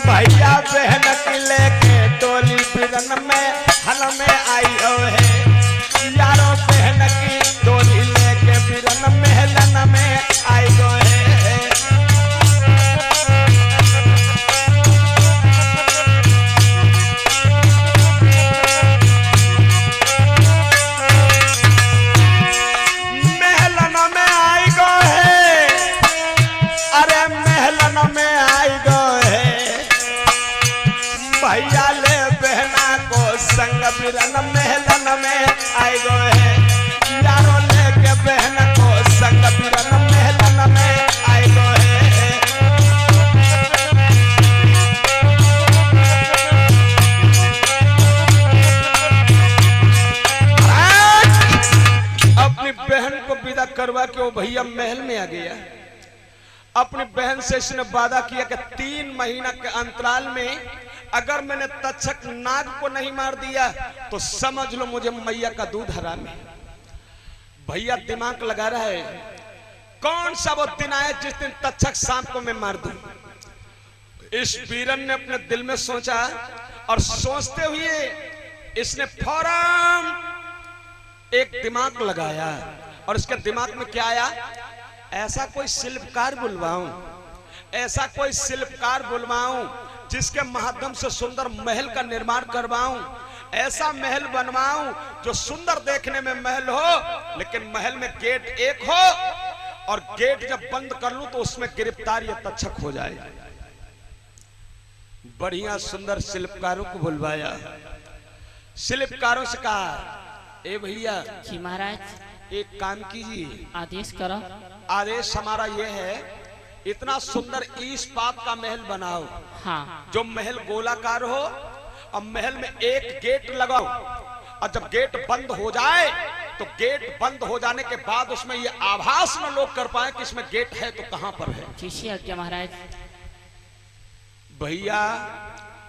भैया बहन की लेके टोली बिरन में हल में आई है, यारों बहन की डोली लेके बिरन महलन में आई गए। महलन में आई गए, अरे महलन में आई गए, भैया ले बहना को संग बिरन महलन में आई गए, यारों लेके बहन को संग बिरन महलन में आई गए। अपनी बहन को विदा करवा के वो भैया महल में आ गया। अपनी बहन से इसने वादा किया कि 3 महीना के अंतराल में अगर मैंने तक्षक नाग को नहीं मार दिया तो समझ लो मुझे मैया का दूध हराम है। भैया दिमाग लगा रहा है, कौन सा वो दिन आया जिस दिन तक्षक सांप को मैं मार दूं। इस वीरन ने अपने दिल में सोचा, और सोचते हुए इसने फौरन एक दिमाग लगाया, और इसके दिमाग में क्या आया, ऐसा कोई शिल्पकार बुलवाऊं, ऐसा कोई शिल्पकार बुलवाऊं जिसके माध्यम से सुंदर महल का निर्माण करवाऊं, ऐसा महल बनवाऊं जो सुंदर देखने में महल हो, लेकिन महल में गेट एक हो, और गेट जब बंद कर लूं तो उसमें गिरफ्तार या तक्षक हो जाए। बढ़िया सुंदर शिल्पकारों को बुलवाया। शिल्पकारों से कहा, ए भैया जी महाराज, एक काम कीजिए। आदेश करो। आदेश हमारा यह है, इतना सुंदर इस्पात का महल बनाओ, हाँ जो महल गोलाकार हो, अब महल में एक गेट लगाओ, और जब गेट बंद हो जाए तो गेट बंद हो जाने के बाद उसमें ये आभास न लोग कर पाए कि इसमें गेट है तो कहां पर है। जी क्या महाराज। भैया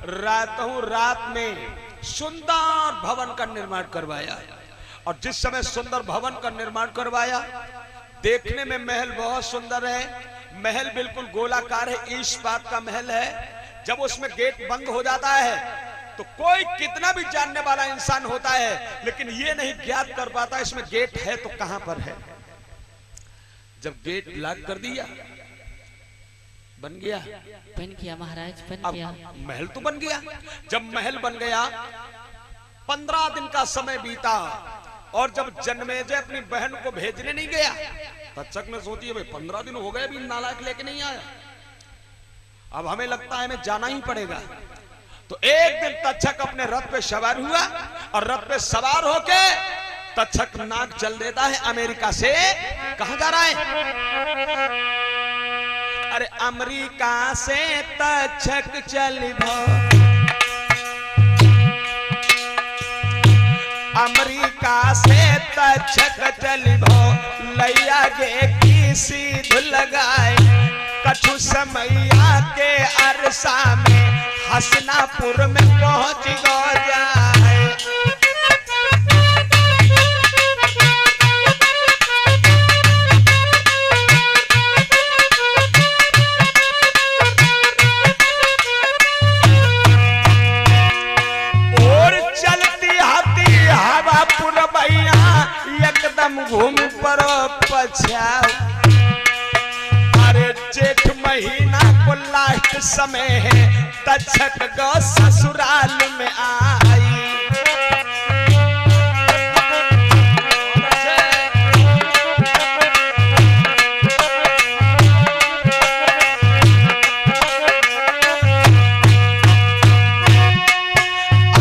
रात में सुंदर भवन का निर्माण करवाया, और जिस समय सुंदर भवन का निर्माण करवाया, देखने में महल बहुत सुंदर है, महल बिल्कुल गोलाकार है, इस्पात का महल है। जब उसमें गेट बंद हो जाता है तो कोई कितना भी जानने वाला इंसान होता है, लेकिन ये नहीं ज्ञात कर पाता इसमें गेट है तो कहां पर है। जब गेट लॉक कर दिया, बन गया महाराज, बन अब गया। महल तो बन गया। जब महल बन गया, 15 दिन का समय बीता, और जब जन्मेजय अपनी बहन को भेजने नहीं गया, तक्षक ने सोची भाई 15 दिन हो गए अभी नालायक लेके नहीं आया, अब हमें लगता है हमें जाना ही पड़ेगा। तो एक दिन तक्षक अपने रथ पे सवार हुआ, और रथ पे सवार होके तक्षक नाक चल देता है अमेरिका से। कहां जा रहा है? अरे अमेरिका से तक्षक चलिभो, अमेरिका से तक्षक चलिभो, लैया गे की सीध लगाए, कछु समैया के अरसा में हसनापुर में पहुंच गो जाए। एकदम घूम परो पछाओ, अरे जेठ महीना को लास्ट समय है, तक्षक गो ससुराल में आई।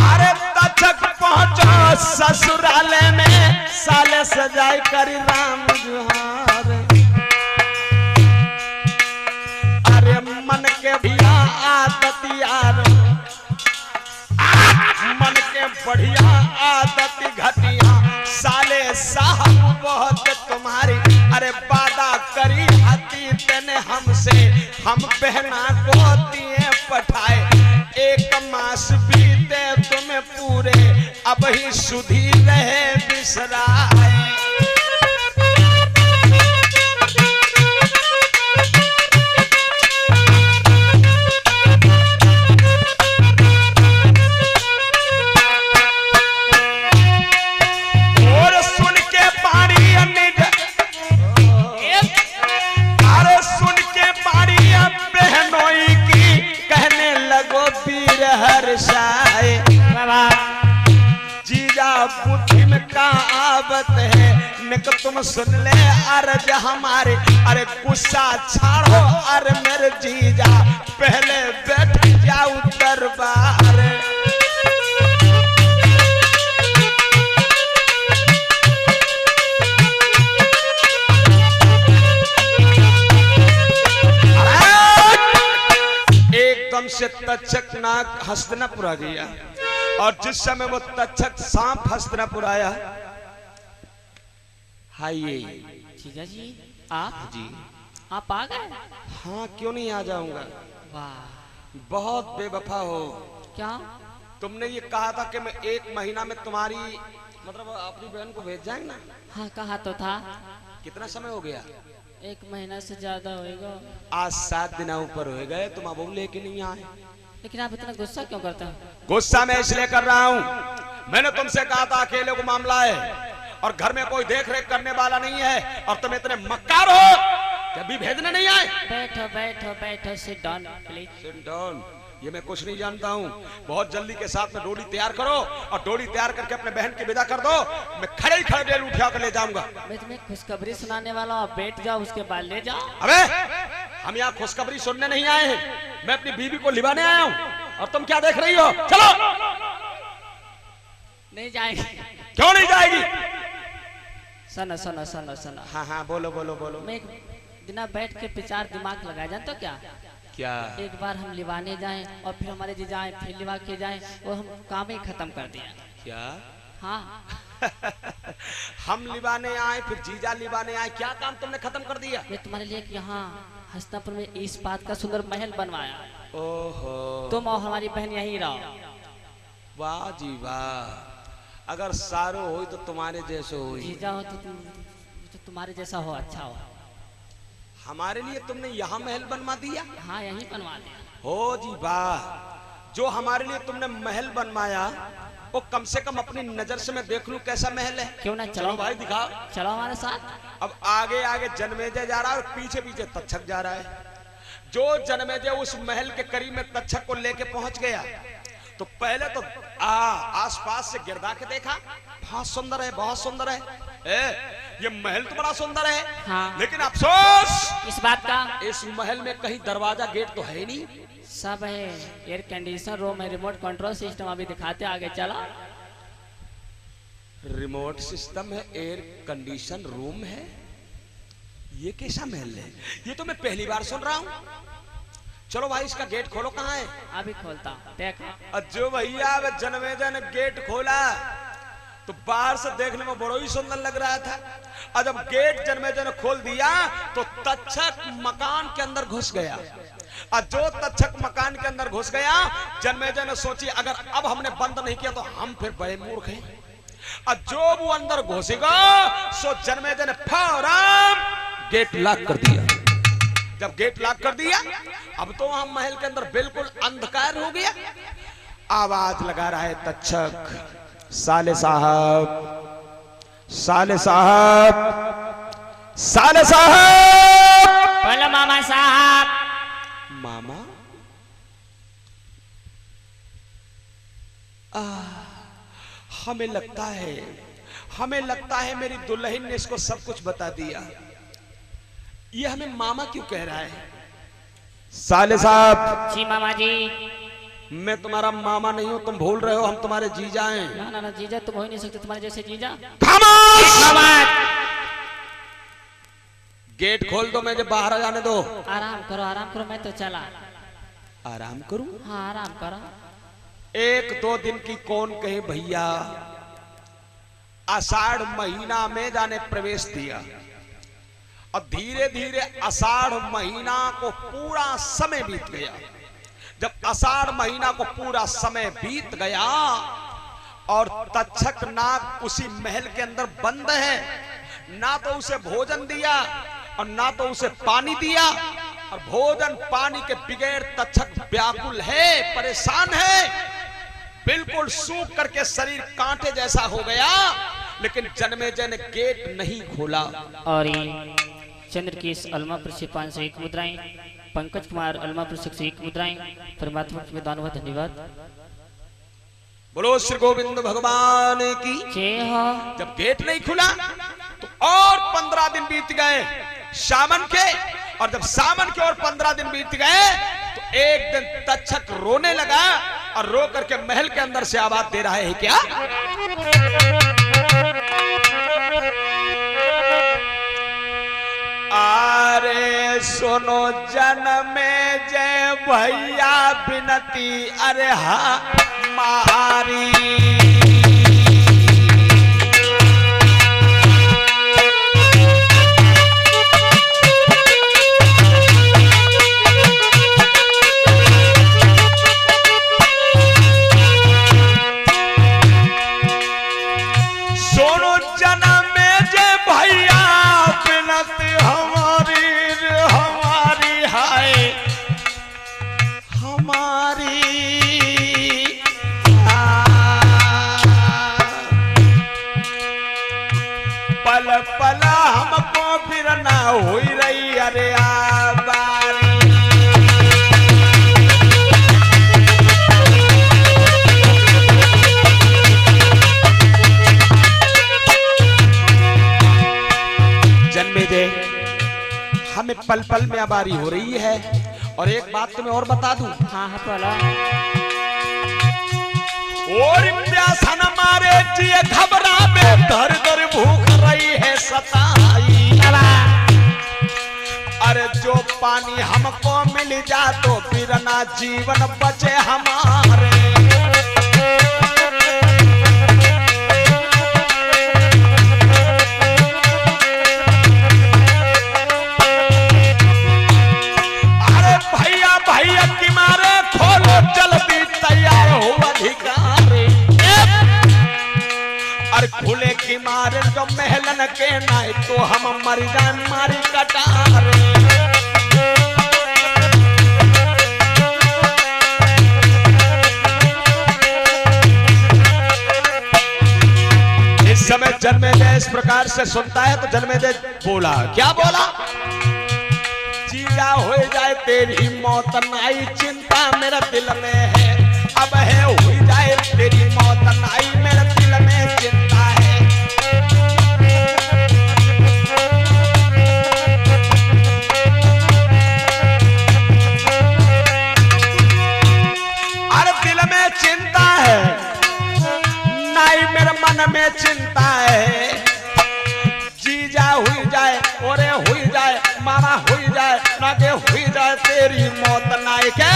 अरे तक्षक पहुंचो ससुराल में, साले सजाई करी राम जुहार, अरे मन के बढ़िया आदत यार, मन के बढ़िया आदत घटिया, साले साहब बहुत तुम्हारी, अरे वादा करी हती तेने हमसे, हम बहना को दिए पठाए, एक मास बीते तुम्हें पूरे, अब ही सुधी रहे बिसराए। और सुन के पानी अरे सुन के पानी बहनोई की, कहने लगो वीर हर्षाए, जीजा बुद्धि में का आवत है, निक तुम सुन ले अर्ज हमारे, अरे गुस्सा छाड़ो अरे मेरे जीजा, पहले बैठ जाओ दरबार। एकदम से तक्षक नाग हस्तिनापुर आ गया, और जिस समय वो तक्षक सांप हस्तिनापुर आया, हाय जीजा जी आप जी, आप आ गए? हाँ क्यों नहीं आ जाऊंगा। वाह, बहुत बेवफा हो। क्या? तुमने ये कहा था कि मैं 1 महीना में तुम्हारी मतलब अपनी बहन को भेज जाएंगे ना। हाँ कहा तो था। कितना समय हो गया? 1 महीना से ज्यादा होएगा। आज 7 दिन ऊपर हो गए, तुम अब लेके नहीं आए। लेकिन आप इतना गुस्सा क्यों करते हैं? गुस्सा मैं इसलिए कर रहा हूँ, मैंने तुमसे कहा था अकेले को मामला है, और घर में कोई देख रेख करने वाला नहीं है, और तुम इतने मक्कार हो कि अभी भेजने नहीं आए। बैठो बैठो बैठो, sit down please. Sit down. ये मैं कुछ नहीं जानता हूँ, बहुत जल्दी के साथ में डोली तैयार करो, और डोली तैयार करके अपने बहन की विदा कर दो। मैं खड़े ही खड़े डेल उठा कर ले जाऊंगा। मैं तुम्हें खुशखबरी सुनाने वाला हूँ, बैठ जाओ, उसके बाद ले जाओ। अबे हम यहाँ खुशखबरी सुनने नहीं आए हैं, मैं अपनी बीवी को लिवाने आया हूँ, और तुम क्या देख रही हो? चलो। नहीं जाएगी। क्यों नहीं जाएगी? सुनो सुनो सुनो सुनो। हाँ हाँ बोलो बोलो बोलो। मैं एक इतना बैठ के विचार दिमाग लगाया, जानते हो क्या? क्या? एक बार हम लिवाने जाएं और फिर हमारे जी जाएं, फिर लिवा के जाएं, वो हम काम ही खत्म कर दिया। क्या? हाँ। हम लिबाने आए फिर जीजा लिबाने आए, क्या काम तुमने खत्म कर दिया? मैं तुम्हारे लिए यहाँ हस्तिनापुर में इस बात का सुंदर महल बनवाया। ओहो, तुम और हमारी बहन यहीं रहो। वाह जी वाह, अगर सारो हो तो तुम्हारे जैसे हो। जीजा हो तो तुम्हारे जैसा हो, अच्छा हो। हमारे लिए तुमने यहाँ महल बनवा दिया? हाँ, यहीं बनवा दिया। हो जी वाह, जो हमारे लिए तुमने महल बनवाया वो कम से कम अपनी नजर से मैं देख लूं कैसा महल है। क्यों ना, चलो भाई दिखाओ। चलो हमारे साथ। अब आगे आगे जन्मेजय जा रहा है और पीछे पीछे तक्षक जा रहा है। जो जन्मेजय उस महल के करीब में तक्षक को लेके पहुंच गया तो पहले तो आसपास से गिरदा के देखा, बहुत सुंदर है, बहुत सुंदर है। ये महल तो बड़ा सुंदर है। हाँ। लेकिन अफसोस इस बात का, इस महल में कहीं दरवाजा गेट तो है नहीं। सब है, एयर कंडीशनर रूम है, रिमोट कंट्रोल सिस्टम अभी दिखाते, आगे चला। रिमोट सिस्टम है, एयर कंडीशन रूम है, ये कैसा महल है? ये तो मैं पहली बार सुन रहा हूँ। चलो भाई इसका गेट खोलो, कहाँ है? अभी खोलता हूँ, देखो। जो भैया जन्मेजय ने गेट खोला तो बाहर से देखने में बड़ा ही सुंदर लग रहा था, और जब गेट जन्मेजय ने खोल दिया तो तक्षक मकान के अंदर घुस गया। और जो तक्षक मकान के अंदर घुस गया, जन्मेजय ने सोची अगर अब हमने बंद नहीं किया तो हम फिर बड़े मूर्ख हैं। और जो वो अंदर घुसेगा सो जन्मेजय ने फौरन गेट लॉक कर दिया। जब गेट लॉक कर दिया, अब तो हम महल के अंदर बिल्कुल अंधकार हो गया। आवाज लगा रहा है तक्षक, साले साहब, साले साहब, साले साहब। बोलो मामा साहब। मामा? हमें लगता है मेरी दुल्हन ने इसको सब कुछ बता दिया। ये हमें मामा क्यों कह रहा है? साले साहब। जी मामा जी। मैं तुम्हारा मामा नहीं हूं, तुम भूल रहे हो, हम तुम्हारे जीजा हैं। ना ना ना, जीजा तुम हो ही नहीं सकते, तुम्हारे जैसे जीजा। गेट खोल दो, मुझे बाहर आ जाने दो। आराम करो, मैं तो चला। आराम करूं? हाँ, आराम करो। 1-2 दिन की कौन कहे भैया, आषाढ़ महीना में जाने प्रवेश दिया और धीरे धीरे आषाढ़ महीना को पूरा समय बीत गया। जब आषाढ़ महीना को पूरा समय बीत गया और तक्षक नाग उसी महल के अंदर बंद है, ना तो उसे भोजन दिया और ना तो उसे पानी दिया, और भोजन पानी के बगैर तक्षक व्याकुल है, परेशान है, बिल्कुल सूख करके शरीर कांटे जैसा हो गया। लेकिन जन्मेजय ने गेट नहीं खोला। और चंद्र की अलमा पर से 501 मुद्राएं, पंकज कुमार अलमा पर 101 मुद्राएं, परमात्मा के दानवा धन्यवाद। बोलो श्री गोविंद भगवान की जय हो। जब गेट नहीं खुला तो और 15 दिन बीत गए सावन के, और जब सावन के और 15 दिन बीत गए तो एक दिन तक्षक रोने लगा और रो करके महल के अंदर से आवाज दे रहा है, क्या? अरे सुनो जन्मेजय भैया विनती, अरे हमारी पला हमको फिर ना हुई रही, अरे आबारी। जन्मेजय, हमें पल पल में आबारी हो रही है। और एक बात तुम्हें और बता दूं। हाँ बोला। और प्यासा न मारे जिए घबरा में धर धर भूख रही है सताई। पानी हमको मिल जा तो फिर ना जीवन बचे हमारे। अरे भैया भैया की मारे खोलो जल्दी तैयार हो अधिकारी। अरे खुले की मारे जो महलन के नाय तो हम मर जाए मारी कटार। इस समय जन्मेजय इस प्रकार से सुनता है तो जन्मेजय बोला, क्या बोला? जीजा हो जाए तेरी मौत नाई चिंता मेरा दिल में है, अब है हो जाए तेरी मौत नाई मेरे दिल में चिंता है। अरे दिल में चिंता है नाई मेरे मन में चिंता है। जीजा हुई जाए और हुई जाए मामा हुई जाए ना के हुई जाए तेरी मौत नाई के।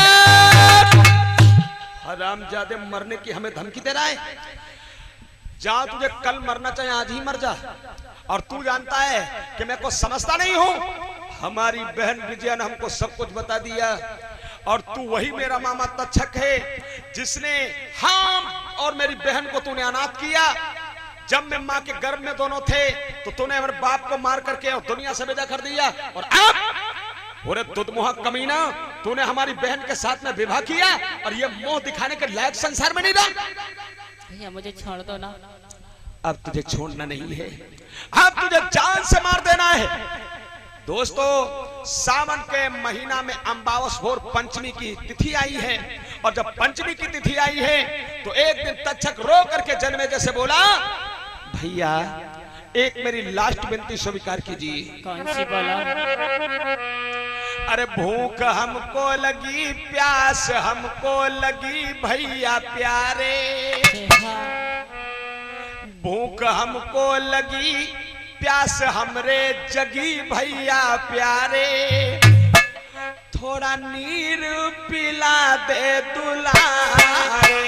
हरामजादे मरने की हमें धमकी दे रहा है। जहां तुझे कल मरना चाहे आज ही मर जा। और तू जानता है कि मैं कुछ समझता नहीं हूं। हमारी बहन विजया ने हमको सब कुछ बता दिया और तू वही मेरा मामा तक्षक है जिसने हम और मेरी बहन को तूने अनाथ किया। जब मैं माँ के गर्भ में दोनों थे तो तूने हमारे बाप को मार करके और दुनिया से विदा कर दिया। और अब ओरे दुधमुहा कमीना तूने हमारी बहन के साथ में विवाह किया और ये मोह दिखाने के लायक संसार में नहीं रहा। भैया मुझे छोड़ दो ना। अब तुझे छोड़ना नहीं है, अब तुझे जान से मार देना है। दोस्तों सावन के महीना में अम्बावस भोर पंचमी की तिथि आई है और जब पंचमी की तिथि आई है तो एक दिन तक्षक रो करके जन्मेजय से बोला, भैया एक मेरी लास्ट विनती स्वीकार कीजिए। कौन सी बोला? अरे भूख हमको लगी प्यास हमको लगी भैया प्यारे। भूख हमको लगी प्यास हमरे जगी भैया प्यारे। थोड़ा नीर पिला दे दुलारे।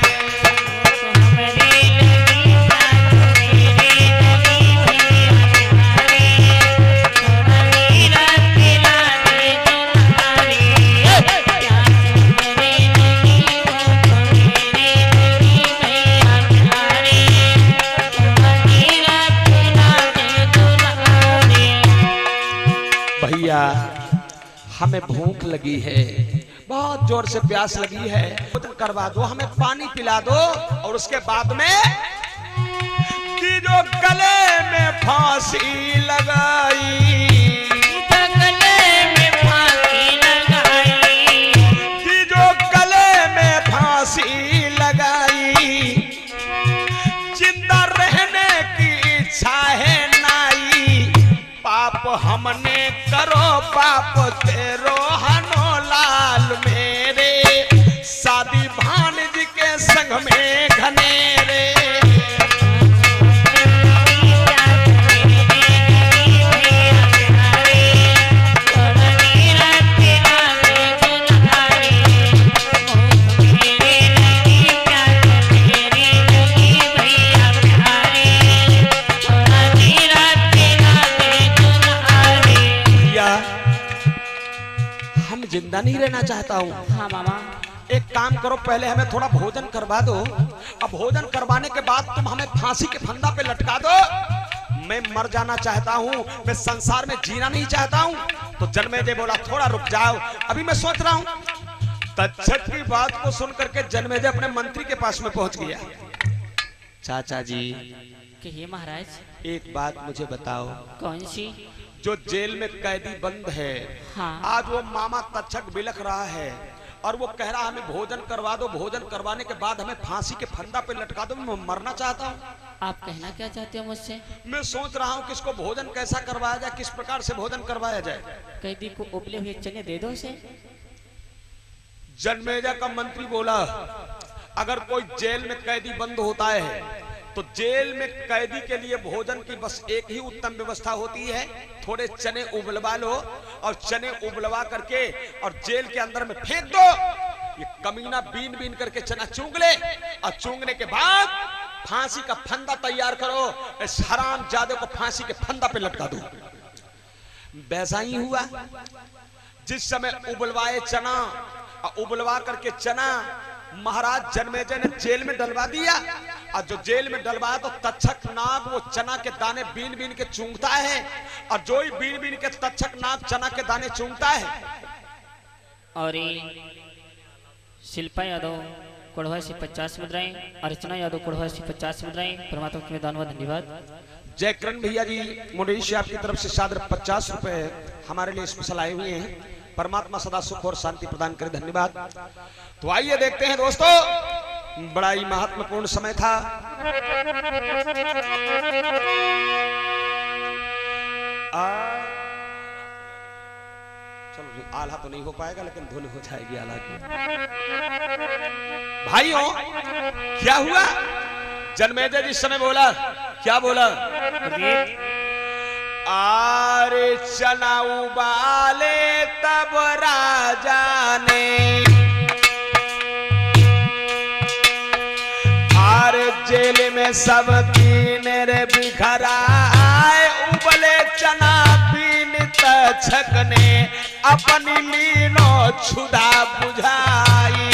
भैया हमें भूख लगी है, बहुत जोर से प्यास लगी है, भोजन करवा दो, हमें पानी पिला दो। और उसके बाद में कि जो गले में फांसी लगाई, गले में फांसी लगाई, कि जो गले में फांसी लगाई, जिंदा रहने की इच्छा है नाई। पाप हमने करो पाप तेरो हनो लाल मेरे, शादी भानज के संग में घनेरे। जिंदा नहीं रहना चाहता हूँ। हाँ मामा। एक काम करो, पहले हमें थोड़ा भोजन करवा दो। अब भोजन करवाने के बाद तुम हमें फांसी के फंदा पे लटका दो। मैं मर जाना चाहता हूँ, मैं संसार में जीना नहीं चाहता हूँ। तो जन्मेजय बोला थोड़ा रुक जाओ, अभी मैं सोच रहा हूँ। तक्षक की बात को सुन करके जन्मेजय अपने मंत्री के पास में पहुंच गया। चाचा जी कहिए महाराज। एक बात मुझे बताओ। कौन सी? जो जेल में कैदी बंद है, हाँ। आज वो मामा तक्षक बिलख रहा है और वो कह रहा हमें भोजन करवा दो, भोजन करवाने के बाद हमें फांसी के फंदा पे लटका दो। मैं मरना चाहता हूँ। आप कहना क्या चाहते हो मुझसे? मैं सोच रहा हूँ किसको भोजन कैसा करवाया जाए, किस प्रकार से भोजन करवाया जाए। कैदी को उबले हुए चने दे दो उसे। जन्मेजय का मंत्री बोला अगर कोई जेल में कैदी बंद होता है तो जेल में कैदी के लिए भोजन की बस एक ही उत्तम व्यवस्था होती है, थोड़े चने उबलवा लो और चने उबलवा करके और जेल के अंदर में फेंक दो। ये कमीना बीन बीन करके चना चूंग ले और चूंगने के बाद फांसी का फंदा तैयार करो, इस हरामजादे को फांसी के फंदा पे लटका दो। वैसा ही हुआ। जिस समय उबलवाए चना और उबलवा करके चना महाराज जन्मेजय ने जेल में डलवा दिया और जो जेल में डलवाया तो तक्षक नाग वो चना के दाने बीन बीन के चूंगता है और जो ही बीन बीन के तक्षक नाग चना के दाने चूंगता है। और शिल्पा यादव कोढ़वा से 50 मुद्राएं, अर्चना यादव कोढ़वा से 50 मुद्राएं। परमात्मा के धन्यवाद धन्यवाद। जयकरण भैया जी मुंडेरी से आपकी तरफ से सादर 50 रुपए हमारे लिए स्पेशल आए हुए हैं। परमात्मा सदा सुख और शांति प्रदान करे, धन्यवाद। तो आइए देखते हैं दोस्तों, बड़ा ही महत्वपूर्ण समय था। चलो आल्हा तो नहीं हो पाएगा लेकिन धुन हो जाएगी आल्हा की। भाइयों क्या हुआ? जन्मेजय जिस समय बोला, क्या बोला? आरे चना उबाले तब राजा ने, आरे जेल में सब कीने रे बिखराए, उबले चना पीन तक्षक ने अपनी लीनो छुदा बुझाई।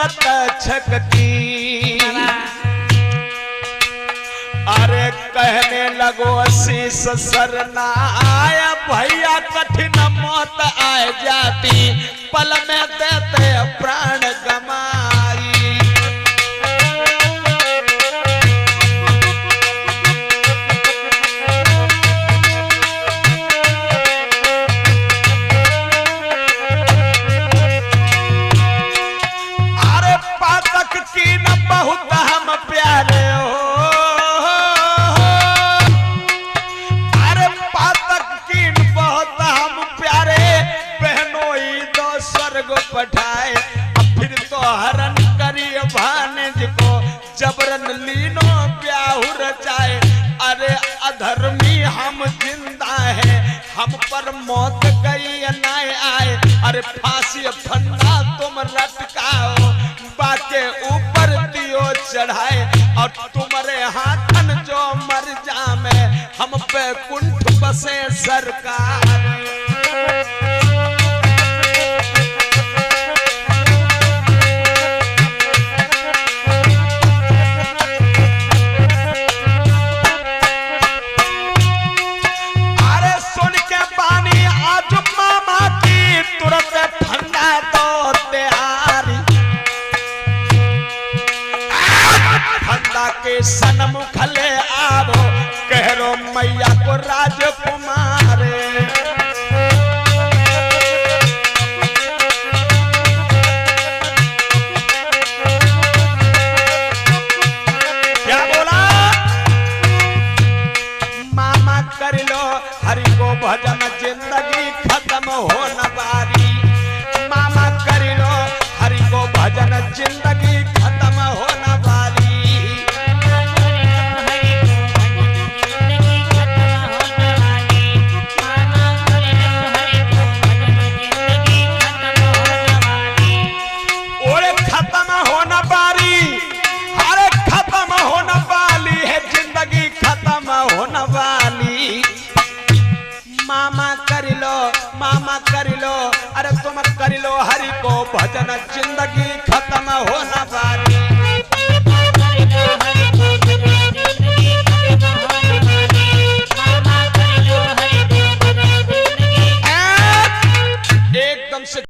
तक्षक की अरे कहने लगो शीश सरनाया, भैया कठिन मौत आए जाती, पल में देते प्राण गमाई। बहुत हम प्यारे हो, अरे पातक की बहुत हम प्यारे, बहनोई दो स्वर्ग पठाए, फिर तो हरण करिए भानिज को, जबरन लीनो ब्याहुर जाए। अरे अधर्मी हम जिंदा है, हम पर मौत गई न आए, अरे फांसी फंदा तुम लटकाओ, बाके ऊपर दियो चढ़ाए, और तुम्हारे हाथन जो मर जामे, हम पे कुंठ बसे सरकार। के सन्मुख ले आवो, कहरो मैया को राजकुमार। क्या बोला? मामा कर लो हरि को भजन, जिंदगी खत्म हो न बारी। मामा कर लो हरि को भजन, जिंदगी खत्म हो न बारी। मामा कर लो, अरे तुम कर लो हरि को भजन, जिंदगी खत्म हो न पाए।